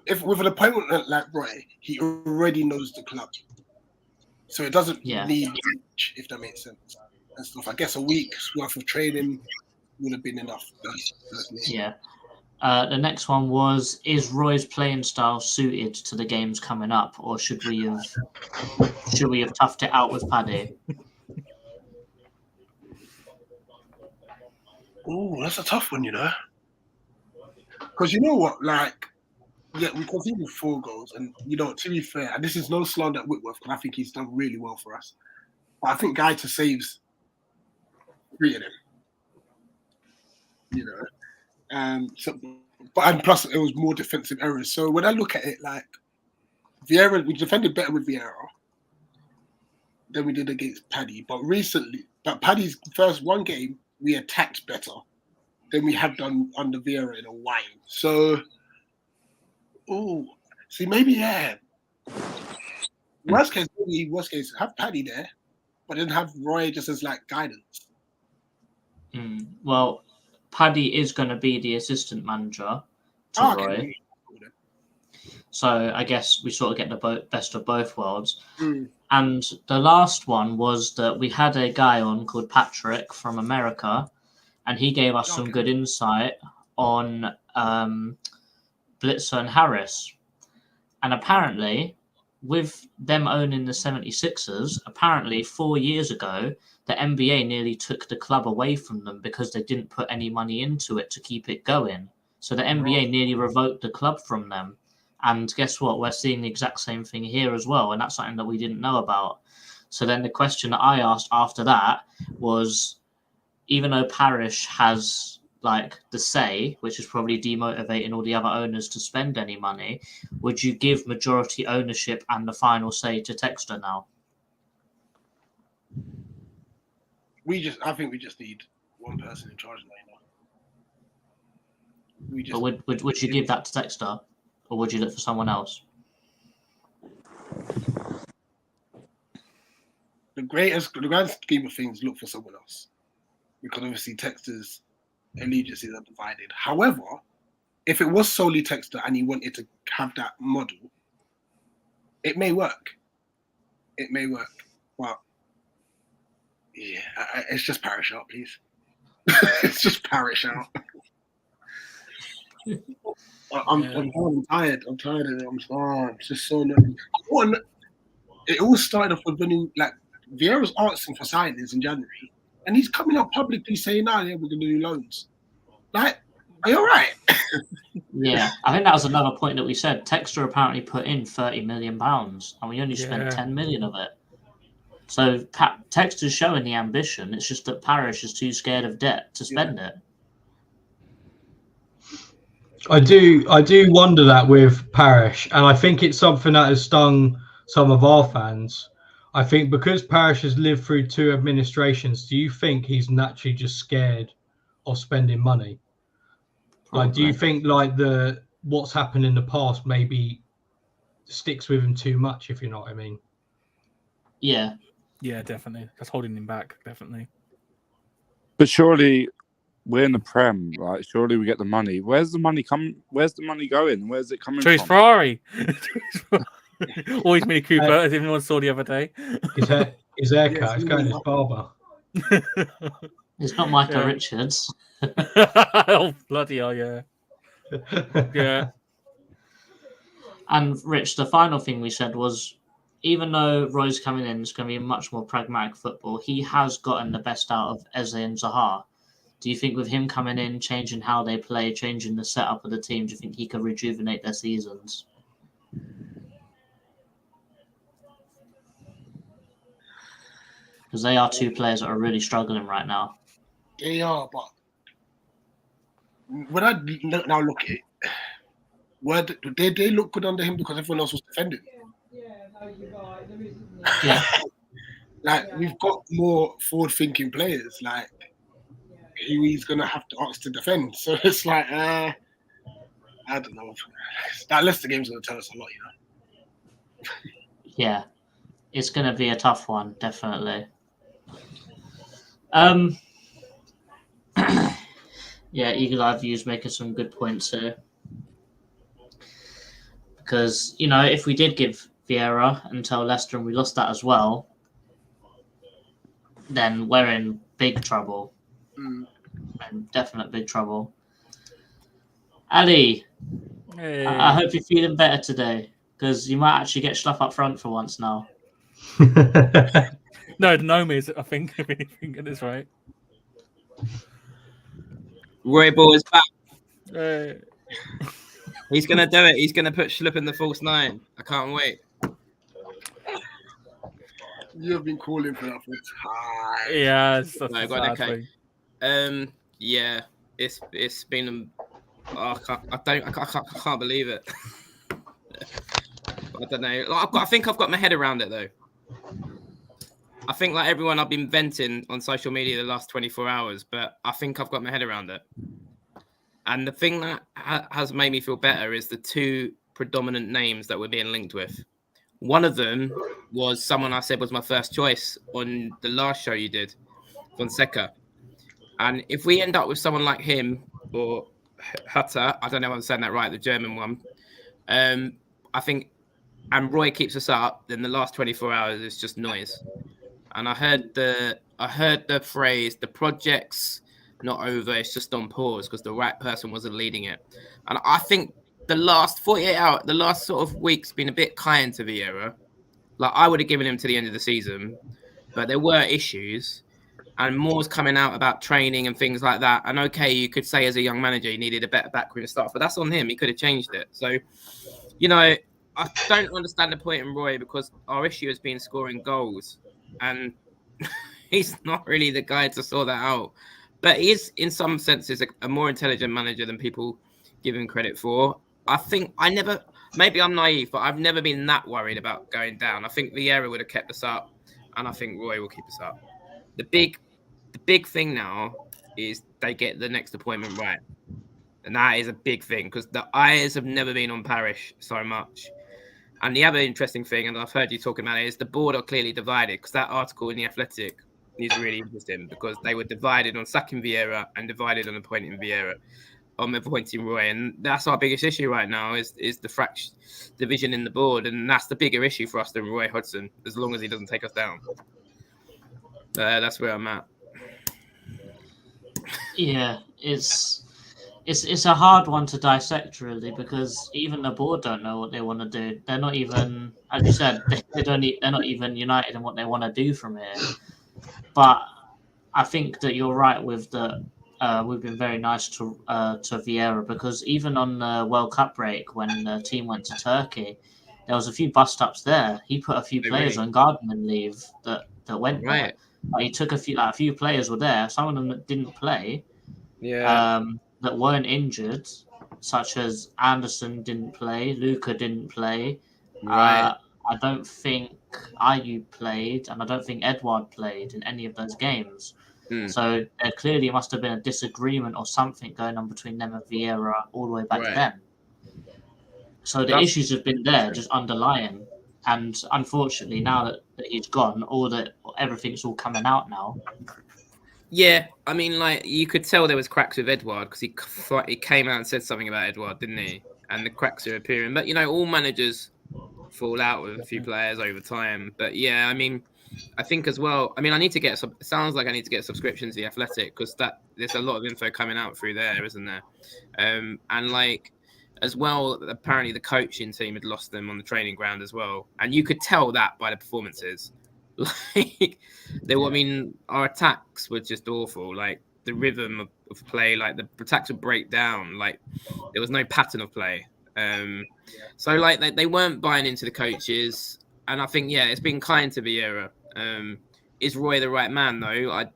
if with an opponent like Roy, he already knows the club, so it doesn't need much, if that makes sense. And stuff. I guess a week's worth of training would have been enough. Yeah. The next one was: is Roy's playing style suited to the games coming up, or should we have toughed it out with Paddy? Oh, that's a tough one, you know. Because you know what, like, yeah, we conceded 4 goals, and you know, to be fair, and this is no slander at Whitworth, because I think he's done really well for us. But I think Gaeta saves 3 of them. You know, and plus it was more defensive errors. So when I look at it, like Vieira, we defended better with Vieira than we did against Paddy. But Paddy's first one game, we attacked better than we have done under Vieira in a while. So, maybe worst case, have Paddy there, but then have Roy just as like guidance. Well, Paddy is going to be the assistant manager to Roy. Okay. So I guess we sort of get the best of both worlds. And the last one was that we had a guy on called Patrick from America, and he gave us some good insight on Blitzer and Harris. And apparently, with them owning the 76ers, apparently 4 years ago, the NBA nearly took the club away from them because they didn't put any money into it to keep it going. So the NBA nearly revoked the club from them. And guess what? We're seeing the exact same thing here as well. And that's something that we didn't know about. So then the question that I asked after that was, even though Parrish has like the say, which is probably demotivating all the other owners to spend any money, would you give majority ownership and the final say to Textor now? I think we just need one person in charge now. But would you give that to Textor, or would you look for someone else? The grand scheme of things, look for someone else, because obviously Textor's allegiances are divided. However, if it was solely Textor and he wanted to have that model, it may work. But yeah, it's just Parrish out, please. It's just Parrish out. I'm tired. I'm tired of it. I'm just so nervous. It all started off with when Vieira's asking for signings in January, and he's coming up publicly saying, "Nah, yeah, we're going to do loans." Like, are you all right? Yeah, I think that was another point that we said. Textor apparently put in £30 million, and we only spent 10 million of it. So Textor's showing the ambition. It's just that Parrish is too scared of debt to spend it. I do wonder that with Parrish, and I think it's something that has stung some of our fans. I think because Parrish has lived through 2 administrations, do you think he's naturally just scared of spending money? Like, do you think like what's happened in the past maybe sticks with him too much, if you know what I mean? Yeah. Yeah, definitely. That's holding him back, definitely. But surely we're in the Prem, right? Surely we get the money. Where's the money Where's the money going? Where's it coming Choice from? Ferrari. Always Mini Cooper, as everyone saw the other day. His haircut is going to his barber. It's not Michael Richards. Oh, bloody hell, yeah. Yeah. And Rich, the final thing we said was, even though Roy's coming in, it's going to be a much more pragmatic football. He has gotten the best out of Eze and Zaha. Do you think with him coming in, changing how they play, changing the setup of the team, do you think he could rejuvenate their seasons? Because they are 2 players that are really struggling right now. They are, but when I now look at it, they look good under him because everyone else was defending. Yeah. Like, we've got more forward-thinking players, like who he's gonna have to ask to defend. So it's like, I don't know. That Leicester game's gonna tell us a lot, you know. Yeah, it's gonna be a tough one, definitely. Yeah, Eagle Eye View's making some good points here. Because, you know, if we did give Vieira until Leicester and we lost that as well, then we're in big trouble. Definite big trouble. Ali, Hey. I hope you're feeling better today, because you might actually get stuff up front for once now. No, Nomi's, I think, if anything, it is right. Roy Ball is back. Hey. He's going to do it. He's going to put Schlupp in the false 9. I can't wait. You have been calling for that for time. Yeah, that's No, the God, sad okay. thing. Yeah, it's been. I can't believe it. I don't know. Like, I think I've got my head around it though. I think like everyone, I've been venting on social media the last 24 hours, but I think I've got my head around it. And the thing that has made me feel better is the two predominant names that we're being linked with. One of them was someone I said was my first choice on the last show you did, Fonseca. And if we end up with someone like him or Hutter, I don't know if I'm saying that right, the German one, I think, and Roy keeps us up, then the last 24 hours is just noise. And I heard the phrase, the project's not over, it's just on pause because the right person wasn't leading it. And I think the last 48 hours, the last sort of week's been a bit kind to Vieira. Like I would have given him to the end of the season, but there were issues. And more's coming out about training and things like that. And okay, you could say as a young manager, you needed a better backroom staff, but that's on him. He could have changed it. So, you know, I don't understand the point in Roy because our issue has been scoring goals. And he's not really the guy to sort that out. But he is, in some senses, a more intelligent manager than people give him credit for. I think maybe I'm naive, but I've never been that worried about going down. I think Vieira would have kept us up, and I think Roy will keep us up. The big thing now is they get the next appointment right. And that is a big thing because the eyes have never been on Parish so much. And the other interesting thing, and I've heard you talking about it, is the board are clearly divided because that article in The Athletic is really interesting because they were divided on sacking Vieira and divided on appointing Vieira, on appointing Roy. And that's our biggest issue right now is the division in the board. And that's the bigger issue for us than Roy Hodgson, as long as he doesn't take us down. That's where I'm at. Yeah, it's a hard one to dissect really because even the board don't know what they want to do. They're not even, as you said, they're not even united in what they want to do from here. But I think that you're right with the. We've been very nice to Vieira because even on the World Cup break when the team went to Turkey, there was a few bust ups there. He put a few players on gardening leave that went right. There. He took a few players were there. Some of them that didn't play. Yeah. That weren't injured, such as Anderson didn't play, Luca didn't play. Right. I don't think Ayew played, and I don't think Edouard played in any of those games. So there clearly must have been a disagreement or something going on between them and Vieira all the way back then. So the issues have been there, just underlying. And unfortunately, now that he's gone, everything's all coming out now. Yeah, I mean, like you could tell there was cracks with Edouard because he came out and said something about Edouard, didn't he? And the cracks are appearing. But you know, all managers fall out with a few players over time. But yeah, I mean, I think as well. I mean, I need to get. It sounds like I need to get a subscription to The Athletic because there's a lot of info coming out through there, isn't there? And like as well, apparently the coaching team had lost them on the training ground as well, and you could tell that by the performances. Like I mean, our attacks were just awful. Like the rhythm of play, like the attacks would break down. Like there was no pattern of play. So like they weren't buying into the coaches, and I think it's been kind to Vieira. Is Roy the right man though? I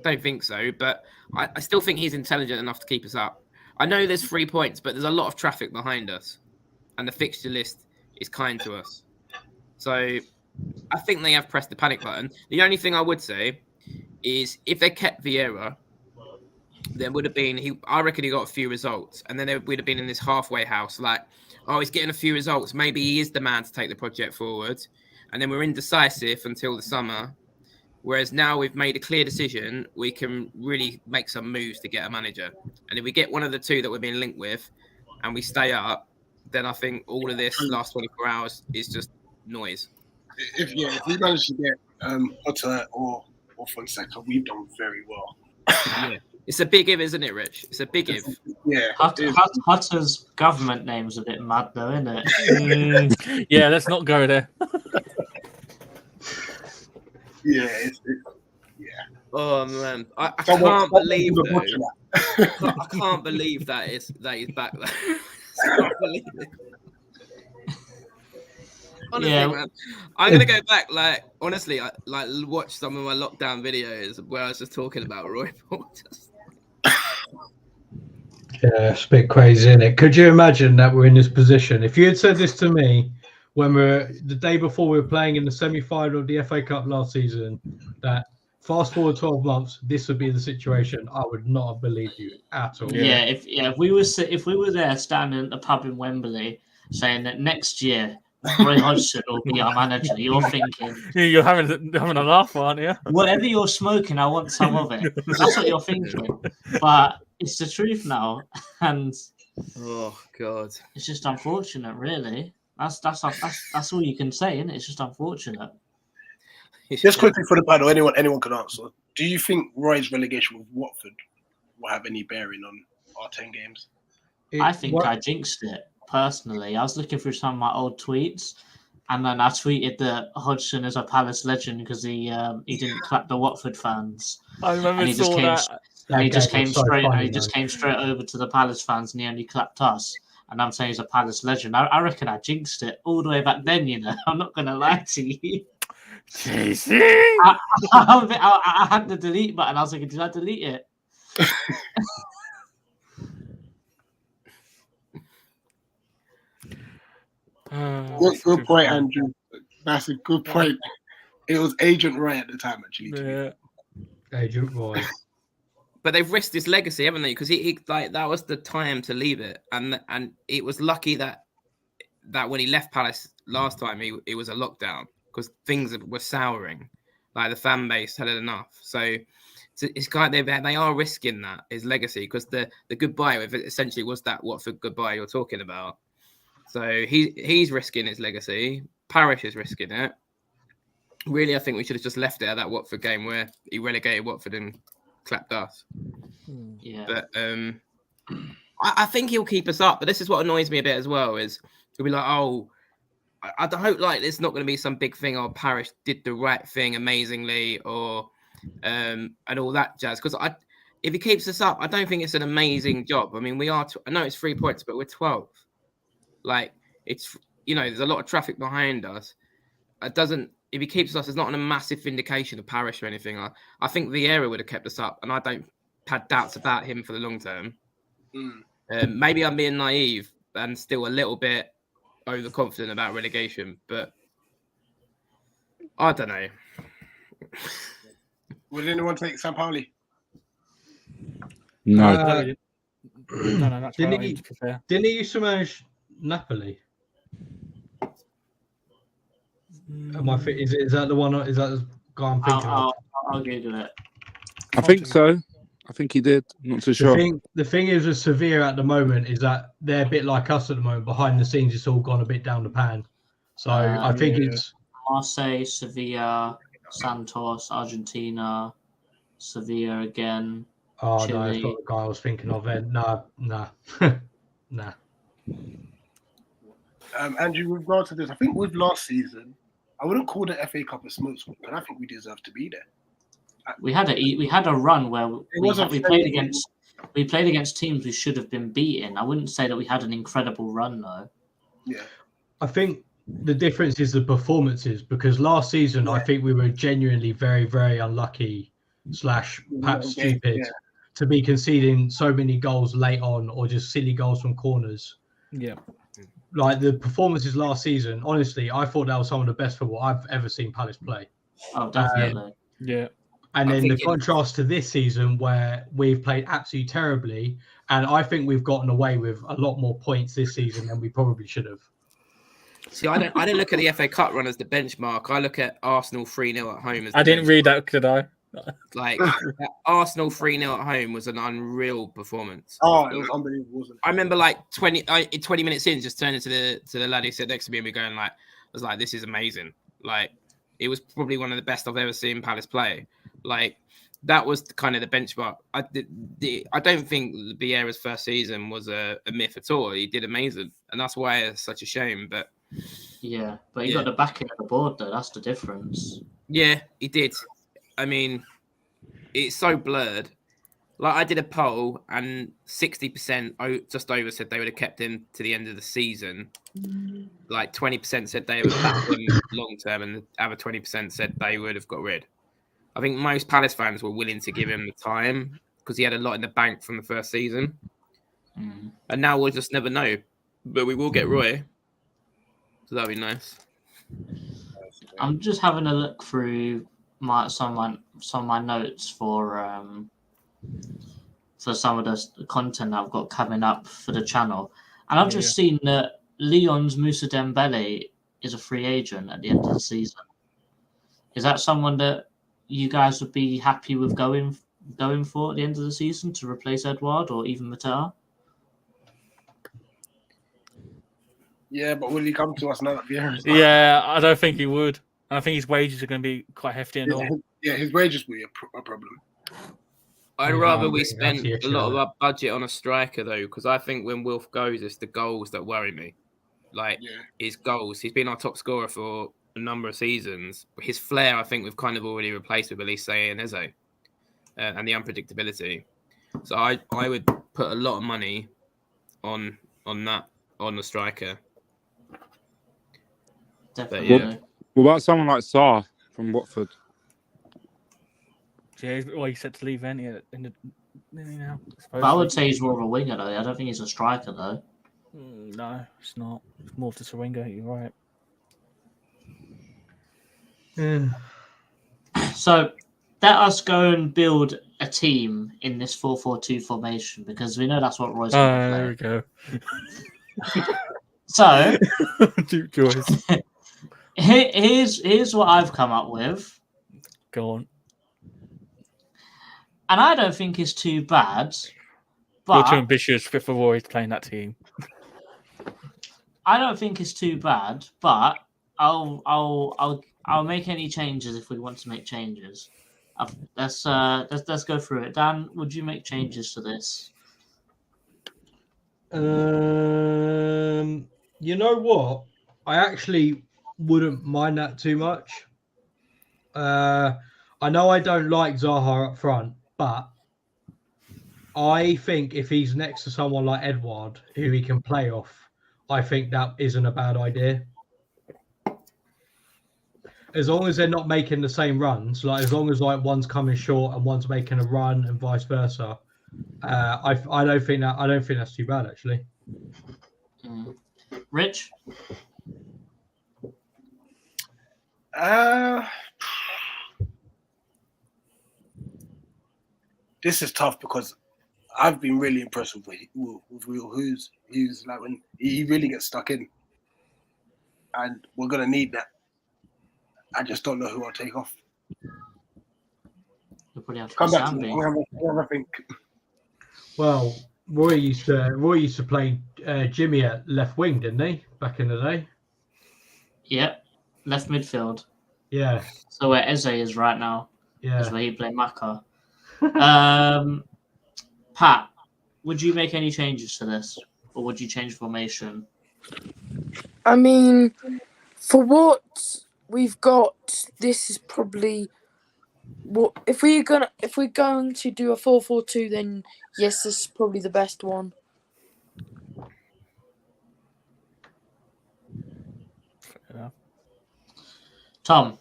don't think so, but I still think he's intelligent enough to keep us up. I know there's 3 points, but there's a lot of traffic behind us, and the fixture list is kind to us. So I think they have pressed the panic button. The only thing I would say is if they kept Vieira, there would have been, I reckon he got a few results. And then there would have been in this halfway house, like, oh, he's getting a few results. Maybe he is the man to take the project forward. And then we're indecisive until the summer. Whereas now we've made a clear decision, we can really make some moves to get a manager. And if we get one of the two that we're being linked with and we stay up, then I think all of this last 24 hours is just noise. If we manage to get Hutter or Fonseca, we've done very well. Yeah. It's a big if, isn't it, Rich? It's a big if. Yeah. Hutter's government name's a bit mad, though, isn't it? Yeah, let's not go there. Yeah. Oh man, I can't believe that. I can't believe that he's back there. I can't believe it. Honestly, Yeah. man, I'm gonna go back. Like, honestly, I watch some of my lockdown videos where I was just talking about Roy Porter. Yeah, it's a bit crazy, isn't it? Could you imagine that we're in this position? If you had said this to me when the day before we were playing in the semi-final of the FA Cup last season, that fast forward 12 months, this would be the situation, I would not have believed you at all. Yeah, if we were there standing at the pub in Wembley saying that next year Roy Hodgson will be our manager, you're thinking You're having a laugh, aren't you? whatever you're smoking, I want some of it. That's what you're thinking. But it's the truth now, and Oh God, it's just unfortunate, really. That's all you can say, isn't it? It's just unfortunate. Just quickly for the panel, anyone can answer. Do you think Roy's relegation with Watford will have any bearing on our 10 games? I think I jinxed it personally. I was looking through some of my old tweets, and then I tweeted that Hodgson is a Palace legend because he didn't clap the Watford fans. I remember and he just saw came, that. And he just came so straight. funny, And he just came straight over to the Palace fans, and he only clapped us. And I'm saying he's a Palace legend. I reckon I jinxed it all the way back then. You know, I'm not gonna lie to you. JC! I had the delete button. I was like, did I delete it? Good point, Andrew. That's a good point. It was Agent Roy at the time, actually. Yeah. Agent Roy. But they've risked his legacy, haven't they? Because he like that was the time to leave it, and it was lucky that when he left Palace last time, it was a lockdown because things were souring, like the fan base had enough. So it's kind of they are risking that his legacy because the goodbye essentially was that Watford goodbye you're talking about. So he's risking his legacy. Parish is risking it. Really, I think we should have just left it at that Watford game where he relegated Watford and clapped us. Yeah. But I think he'll keep us up. But this is what annoys me a bit as well is he'll be like, oh, I hope like it's not going to be some big thing. Oh, Parish did the right thing amazingly, or and all that jazz. Because if he keeps us up, I don't think it's an amazing job. I mean, we are. I know it's 3 points, but we're 12. Like it's there's a lot of traffic behind us. It doesn't. If he keeps us, it's not a massive vindication of Parish or anything. I think Vieira would have kept us up, and I don't have doubts about him for the long term. Maybe I'm being naive and still a little bit overconfident about relegation, but I don't know. Would anyone take San Pauli? No. No, that's Didn't right. he used to manage Napoli? Is that the one? Is that the guy I'm thinking of? I'll Google it. I think so. I think he did. Not too sure. The thing is with Sevilla at the moment is that they're a bit like us at the moment. Behind the scenes, it's all gone a bit down the pan. So I think it's Marseille, Sevilla, Santos, Argentina, Sevilla again. Oh Chile. no, it's not the guy I was thinking of. Nah. Andrew, with regard to this, I think with last season, I wouldn't call the FA Cup a smokescreen, but I think we deserve to be there. We had a run where we played against teams we should have been beaten. I wouldn't say that we had an incredible run though. Yeah, I think the difference is the performances because last season I think we were genuinely very, very unlucky / perhaps stupid to be conceding so many goals late on or just silly goals from corners. Yeah. Like the performances last season, honestly, I thought that was some of the best football I've ever seen Palace play. Oh, definitely. Yeah. And then the contrast to this season where we've played absolutely terribly, and I think we've gotten away with a lot more points this season than we probably should have. See, I don't look at the FA Cup run as the benchmark. I look at Arsenal 3-0 at home as the I didn't read that, did I? Like Arsenal 3-0 at home was an unreal performance. Oh, it was unbelievable, wasn't it? I remember like 20 minutes in, just turning to the lad who sat next to me and we going like, I was like, this is amazing. Like it was probably one of the best I've ever seen Palace play. Like that was kind of the benchmark. I don't think Vieira's first season was a myth at all. He did amazing, and that's why it's such a shame. But yeah, but he got the backing of the board though. That's the difference. Yeah, he did. I mean, it's so blurred. Like I did a poll, and 60%, just over, said they would have kept him to the end of the season. Like 20% said they would back him long term, and the other 20% said they would have got rid. I think most Palace fans were willing to give him the time because he had a lot in the bank from the first season. And now we'll just never know. But we will get Roy. So that'd be nice. I'm just having a look through some of my notes for some of the content I've got coming up for the channel, and I've just seen that Lyon's Moussa Dembele is a free agent at the end of the season. Is that someone that you guys would be happy with going for at the end of the season to replace Edouard or even Mateta? Yeah, but will he come to us now that Vieira's Yeah, I don't think he would. And I think his wages are going to be quite hefty and all. Yeah, his wages will be a problem. I'd rather we spend a lot of our budget on a striker, though, because I think when Wilf goes, it's the goals that worry me. Like, his goals. He's been our top scorer for a number of seasons. His flair, I think we've kind of already replaced with Elise and Eze. And the unpredictability. So I would put a lot of money on the striker. Definitely. Yeah. What about someone like Sarr from Watford? Yeah, well, he's set to leave now. But I would say he's more of a winger, though. I don't think he's a striker, though. No, it's not. It's more just a winger. You're right. So let us go and build a team in this 4-4-2 formation because we know that's what Roy's going to play. There we go. So, Deep choice. here's what I've come up with. Go on. And I don't think it's too bad. But You're too ambitious for Roy playing that team. I don't think it's too bad, but I'll make any changes if we want to make changes. Let's go through it. Dan, would you make changes to this? You know what? I actually wouldn't mind that too much. I know I don't like Zaha up front, but I think if he's next to someone like Edouard, who he can play off, I think that isn't a bad idea. As long as they're not making the same runs, like as long as like one's coming short and one's making a run and vice versa, I don't think that's too bad actually. Rich? This is tough because I've been really impressed with Will Hughes. He's like when he really gets stuck in, and we're gonna need that. I just don't know who I'll take off. You'll probably have to Come back to Sambi. me. I think. Well, Roy used to play Jimmy at left wing, didn't he? Back in the day. Yep, left midfield. Yeah. So where Eze is right now. Yeah. Is where he played Maka. Pat, would you make any changes to this, or would you change formation? I mean, for what we've got, this is probably what if we're going to do a 4-4-2, then yes, this is probably the best one. Tom?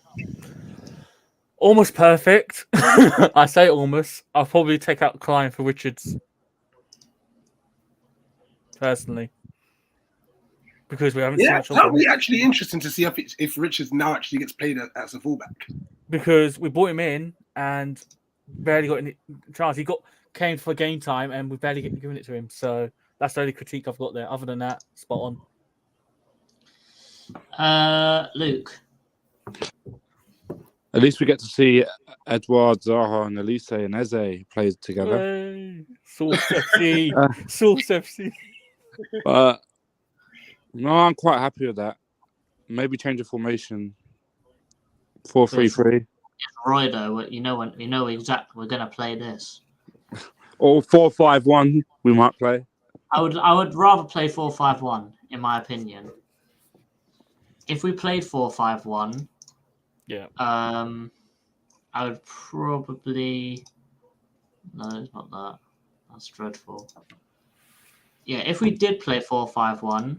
Almost perfect. I say almost. I'll probably take out Klein for Richards. Personally. Because we haven't seen much of that'll him. be actually interesting to see if Richards now actually gets played as a fullback. Because we brought him in and barely got any chance. He came for game time and we barely given it to him. So that's the only critique I've got there. Other than that, spot on. Luke? At least we get to see Edouard, Zaha, and Elise and Eze play together. Source FC. Source FC. But no, I'm quite happy with that. Maybe change the formation. 4-3-3. Roy, though, you know exactly we're going to play this. Or 4-5-1, we might play. I would rather play 4-5-1, in my opinion. If we played 4-5-1, yeah. I would probably No, it's not that. That's dreadful. Yeah, if we did play 4-5-1,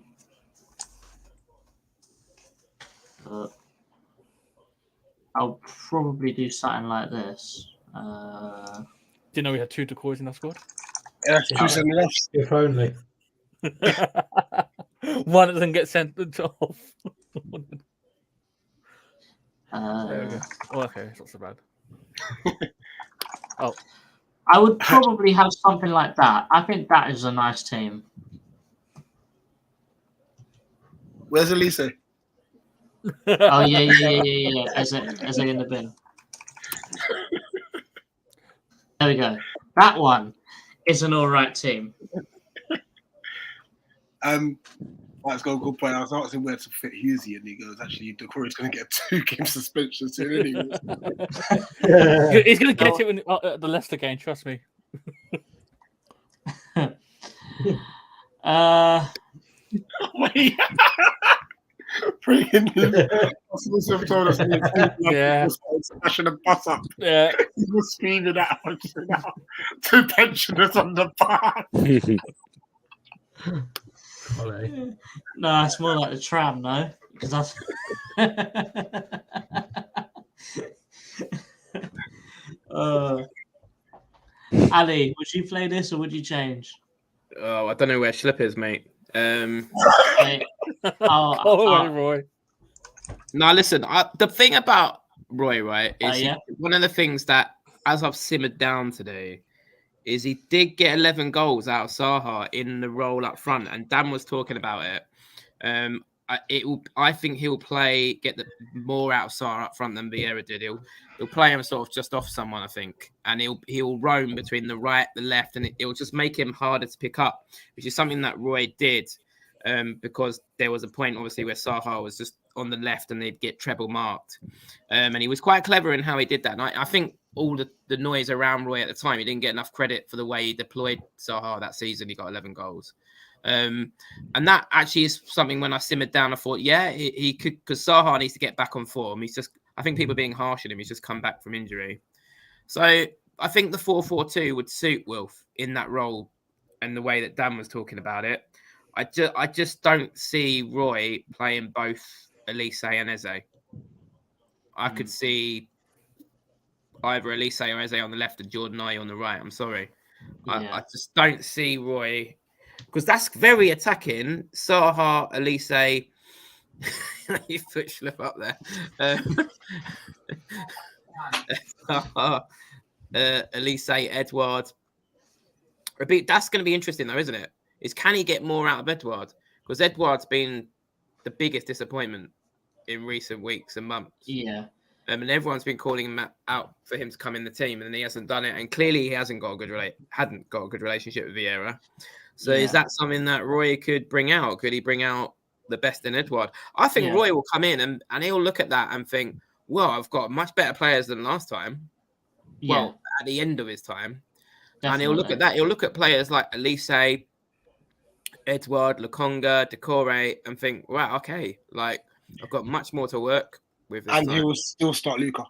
I'll probably do something like this. Didn't know we had 2 Decoys in our squad. Yeah, that's 2 centre lefts. If only. One doesn't get sent off. There we go. Oh, okay, it's not so bad. Oh, I would probably have something like that. I think that is a nice team. Where's Elise? Oh yeah. As a in the bin. There we go. That one is an all right team. That's got a good point. I was asking where to fit Hughesy, and he goes, actually, Decore's going to get 2-game suspension soon anyway. He's going to get it at the Leicester game, trust me. Bringing him. Told us Yeah. Smashing a bus up. Yeah. He was screaming at us now. 2 pensioners on the bus. No, it's more like the tram, no? Because that's. Ali, would you play this or would you change? Oh, I don't know where Schlipp is, mate. Roy. No, listen. The thing about Roy, right, is one of the things that, as I've simmered down today, is he did get 11 goals out of Zaha in the role up front, and Dan was talking about it. I think he'll get more out of Zaha up front than Vieira did. He'll play him sort of just off someone, I think, and he'll roam between the right, the left, and it'll just make him harder to pick up, which is something that Roy did, because there was a point, obviously, where Zaha was just on the left and they'd get treble marked, and he was quite clever in how he did that. And I think all the noise around Roy at the time, he didn't get enough credit for the way he deployed Zaha that season. He got 11 goals. And that actually is something when I simmered down, I thought, yeah, he could, because Zaha needs to get back on form. I think people are being harsh on him. He's just come back from injury. So I think the 4-4-2 would suit Wilf in that role and the way that Dan was talking about it. I just don't see Roy playing both Elise and Eze. I could see either Elise or Eze on the left and Jordan Ayew on the right. I'm sorry. Yeah. I just don't see Roy, because that's very attacking. Zaha, Elise, you put Schlipp up there. Elise, Edward. That's going to be interesting though, isn't it? Can he get more out of Edward? Because Edward's been the biggest disappointment in recent weeks and months. Yeah. And everyone's been calling him out for him to come in the team, and he hasn't done it. And clearly, he hadn't got a good relationship with Vieira. So, is that something that Roy could bring out? Could he bring out the best in Edward? I think Roy will come in and he'll look at that and think, "Well, I've got much better players than last time." Yeah. Well, at the end of his time, and he'll look at that. He'll look at players like Elise, Edward, Lokonga, Decore, and think, "Wow, okay, like I've got much more to work." And he will still start Luca.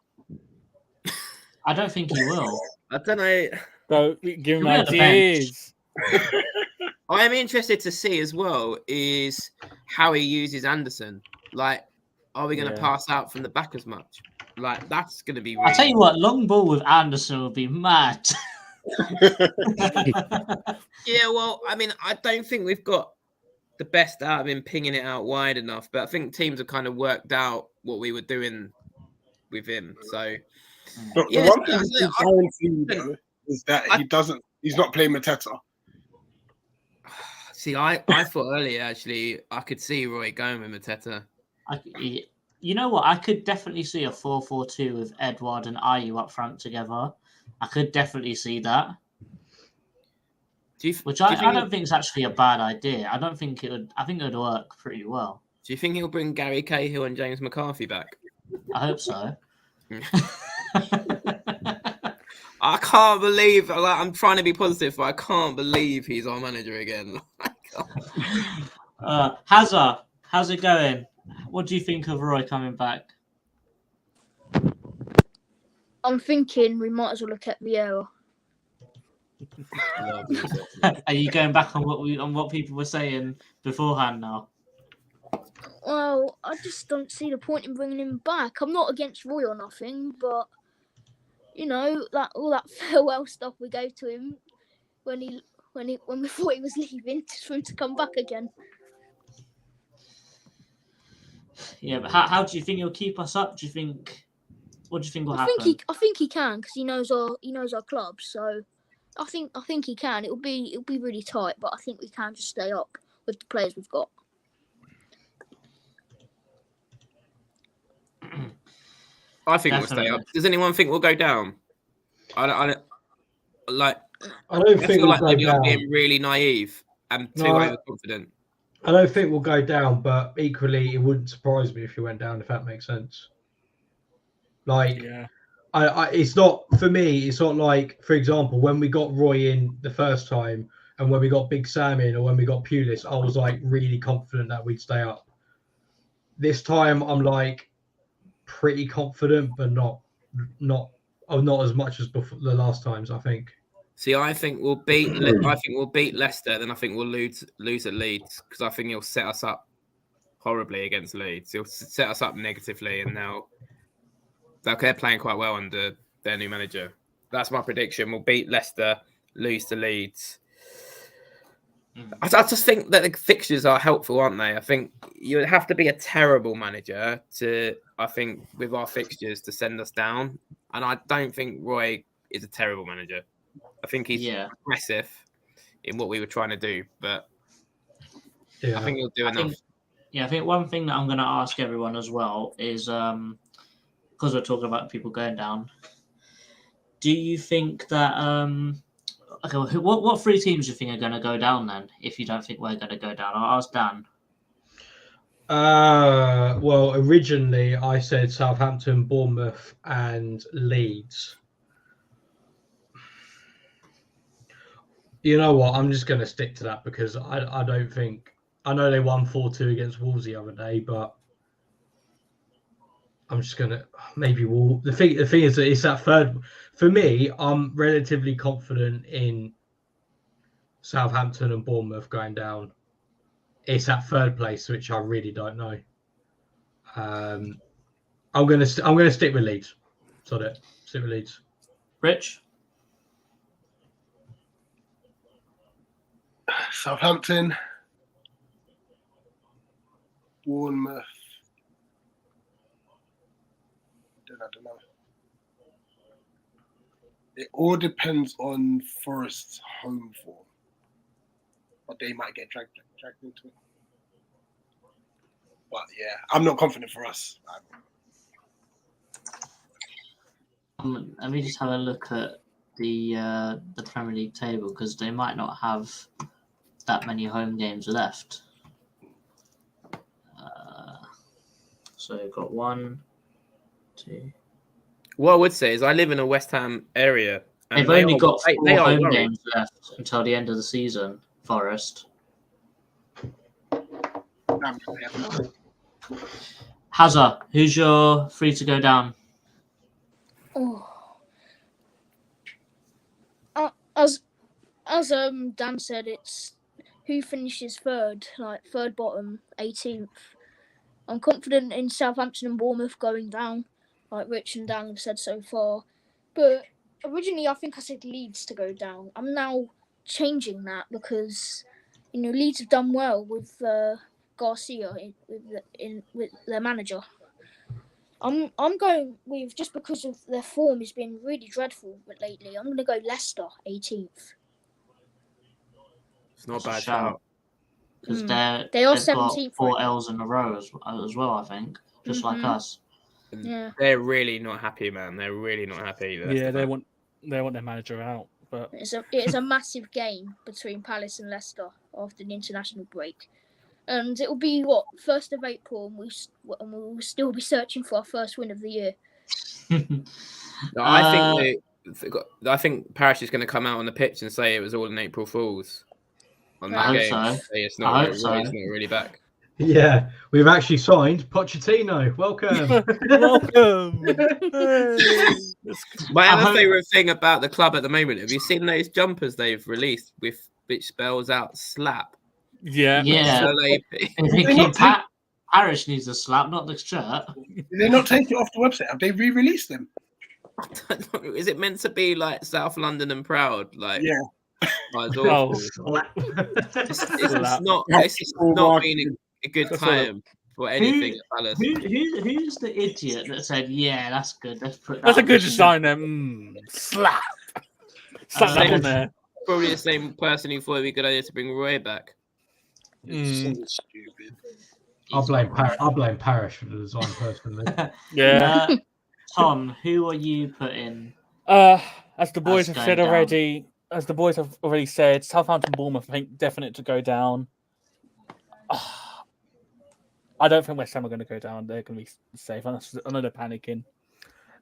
I don't think he will. I don't know. So give him ideas. I am interested to see as well is how he uses Anderson. Like, are we going to pass out from the back as much? Like, that's going to be. Really... I'll tell you what, long ball with Anderson would be mad. Yeah, well, I mean, I don't think we've got the best out of him pinging it out wide enough, but I think teams have kind of worked out what we were doing with him. So, the one thing is that he's not playing Mateta. See, I thought earlier actually I could see Roy going with Mateta. You know what? I could definitely see a 4-4-2 with Edward and Ayew up front together. I could definitely see that. I don't think is actually a bad idea. I don't think it would. I think it would work pretty well. Do you think he'll bring Gary Cahill and James McCarthy back? I hope so. I can't believe. Like, I'm trying to be positive, but I can't believe he's our manager again. Hazard, how's it going? What do you think of Roy coming back? I'm thinking we might as well look at Vieira. Are you going back on what people were saying beforehand now? Well, I just don't see the point in bringing him back. I'm not against Roy or nothing, but you know that all that farewell stuff we gave to him when we thought he was leaving, just for him to come back again. Yeah, but how do you think he'll keep us up? What do you think will happen? I think he can, because he knows our club. So I think he can. It'll be really tight, but I think we can just stay up with the players we've got. I think we'll stay up. Does anyone think we'll go down? I don't think we'll go maybe down. I'm being really naive and too overconfident. I don't think we'll go down, but equally, it wouldn't surprise me if you went down, if that makes sense. It's not, for me, it's not like, for example, when we got Roy in the first time and when we got Big Sam in or when we got Pulis, I was like really confident that we'd stay up. This time, I'm like pretty confident, but not as much as before the last times, I think. See, I think we'll beat Leicester, then I think we'll lose at Leeds, because I think he'll set us up horribly against Leeds. He'll set us up negatively, and they're playing quite well under their new manager. That's my prediction. We'll beat Leicester, lose to Leeds. I just think that the fixtures are helpful, aren't they? I think you would have to be a terrible manager with our fixtures to send us down. And I don't think Roy is a terrible manager. I think he's aggressive in what we were trying to do, but I think he'll do enough. I think one thing that I'm going to ask everyone as well is, because we're talking about people going down, do you think that what three teams do you think are going to go down then, if you don't think we're going to go down? I'll ask Dan. Well, originally I said Southampton, Bournemouth and Leeds. You know what? I'm just going to stick to that, because I don't think... I know they won 4-2 against Wolves the other day, but I'm just going to... Maybe Wolves... The thing is that it's that third... For me, I'm relatively confident in Southampton and Bournemouth going down. It's that third place, which I really don't know. I'm going to stick with Leeds. Stick with Leeds. Rich? Southampton, Bournemouth. I don't know. It all depends on Forest's home form, but they might get dragged into it. But yeah, I'm not confident for us. Let me just have a look at the Premier League table, because they might not have that many home games left. So you've got 1, 2. What I would say is I live in a West Ham area. They've only got 4 home games left until the end of the season, Forest. Hazard, who's your free to go down? As Dan said, it's who finishes third, like third bottom, 18th. I'm confident in Southampton and Bournemouth going down, like Rich and Dan have said so far. But originally, I think I said Leeds to go down. I'm now changing that, because Leeds have done well with Garcia with their manager. I'm going with, just because of their form has been really dreadful lately, I'm going to go Leicester 18th. It's not a bad shout. Because they are 17th. Got 4 L's in a row as well, I think, just like us. Yeah, they're really not happy, man. They're really not happy. Yeah, they want their manager out. But it's a massive game between Palace and Leicester after the international break, and it will be 1st of April, and we'll still be searching for our first win of the year. No, I think Parish is going to come out on the pitch and say it was all an April Fool's on that game. So. It's not really back. Yeah, we've actually signed Pochettino. Welcome. Welcome. My I other hope- favorite thing about the club at the moment, have you seen those jumpers they've released with which spells out slap? Yeah. Yeah. SLAP. Parish needs a slap, not the shirt. Did they not take it off the website? Have they re-released them? I don't know. Is it meant to be like South London and proud? Like, Yeah. oh, it's Oh, awful. Slap. It's not. This is not been a good time for anything at Palace. Who's the idiot that said, "Yeah, that's good. Let's put that." That's a on good the shirt." design there. Slap. Slap that on there. Probably the same person who thought it'd be a good idea to bring Roy back. It's so stupid. I'll blame Parish for the design personally. Yeah. Tom, who are you putting? As the boys have going said down? already, Southampton, Bournemouth, I think definite to go down. I don't think West Ham are going to go down. They're going to be safe. I know they're panicking.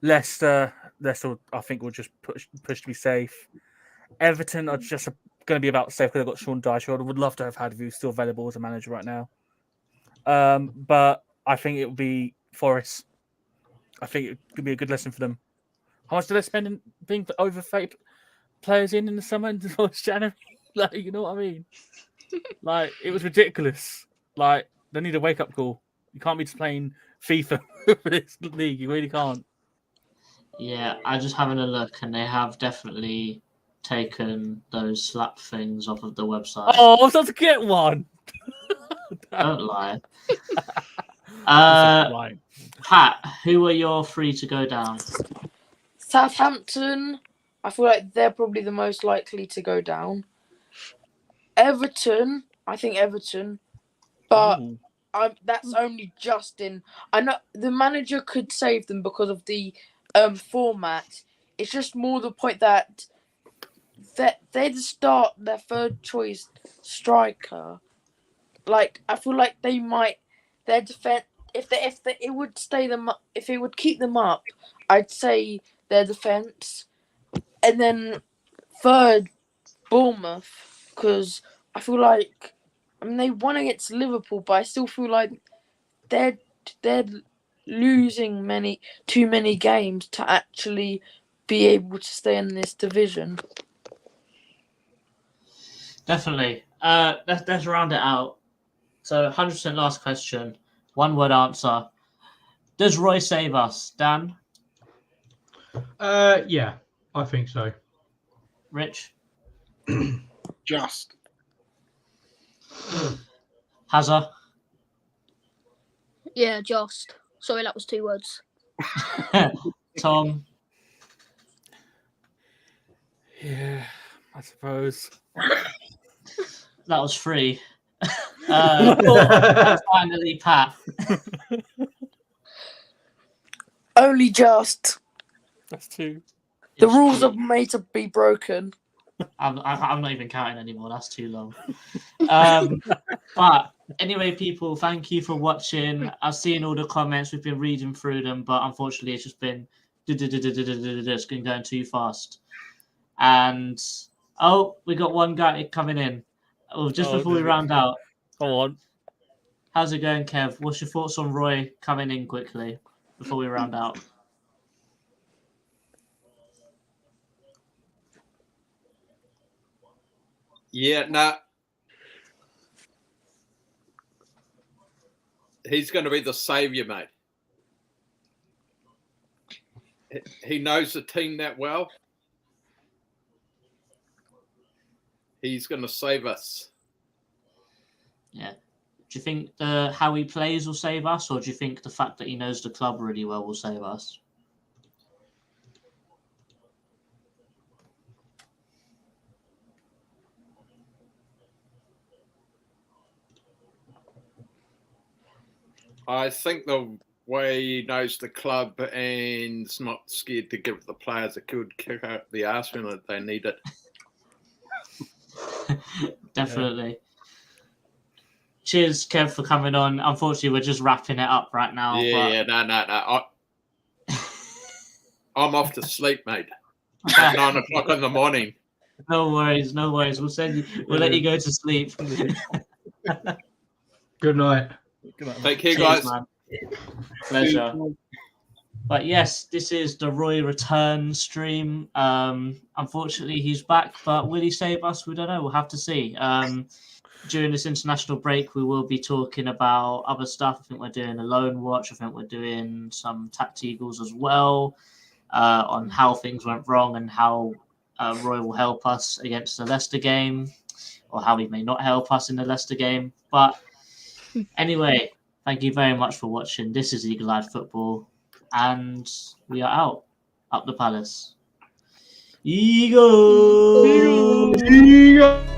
Leicester, I think will just push to be safe. Everton are just going to be about safe because they've got Sean Dyche. I would love to have had View still available as a manager right now. But I think it will be Forest. I think it could be a good lesson for them. How much do they spend in being overfake players in the summer and towards January? Like, you know what I mean? Like, it was ridiculous. Like, they need a wake-up call. You can't be just playing FIFA for this league. You really can't. Yeah, I just having a look, and they have definitely taken those slap things off of the website. Oh, I was about to get one. Don't lie. Right. Pat, who are your three to go down? Southampton, I feel like they're probably the most likely to go down. Everton, I think Everton, but that's only just in. I know the manager could save them because of the format. It's just more the point that they'd start their third choice striker. Like, I feel like they might their defense if it would stay them up, if it would keep them up, I'd say their defense, and then third Bournemouth, because I feel like they won against Liverpool, but I still feel like they're losing too many games to actually be able to stay in this division. Definitely. Let's round it out. So 100% last question. One word answer. Does Roy save us, Dan? Yeah, I think so. Rich? Just. Hazza? Yeah, just. Sorry, that was 2 words. Tom? Yeah, I suppose. That was 3. Finally, Pat. Only just. That's 2. The rules are made to be broken. I'm not even counting anymore. That's too long. But anyway, people, thank you for watching. I've seen all the comments. We've been reading through them, but unfortunately, it's just been it's been going too fast. And we got one guy coming in. Just before we round out. Go on. How's it going, Kev? What's your thoughts on Roy coming in quickly before we round out? Yeah, no. He's going to be the saviour, mate. He knows the team that well. He's going to save us. Yeah. Do you think how he plays will save us, or do you think the fact that he knows the club really well will save us? I think the way he knows the club and is not scared to give the players a good kick out the arse when they need it. Definitely. Yeah. Cheers, Kev, for coming on. Unfortunately, we're just wrapping it up right now. No. I'm off to sleep, mate. At 9 o'clock in the morning. No worries. We'll let you go to sleep. Good night. Take care, Cheers, guys. man. Pleasure. But yes, this is the Roy return stream. Unfortunately, he's back, but will he save us? We don't know. We'll have to see. During this international break, we will be talking about other stuff. I think we're doing a loan watch. I think we're doing some tacticals as well on how things went wrong and how Roy will help us against the Leicester game, or how he may not help us in the Leicester game. But anyway, thank you very much for watching. This is Eagle-Eyed Football, and we are out. Up the Palace. Eagle! Eagle!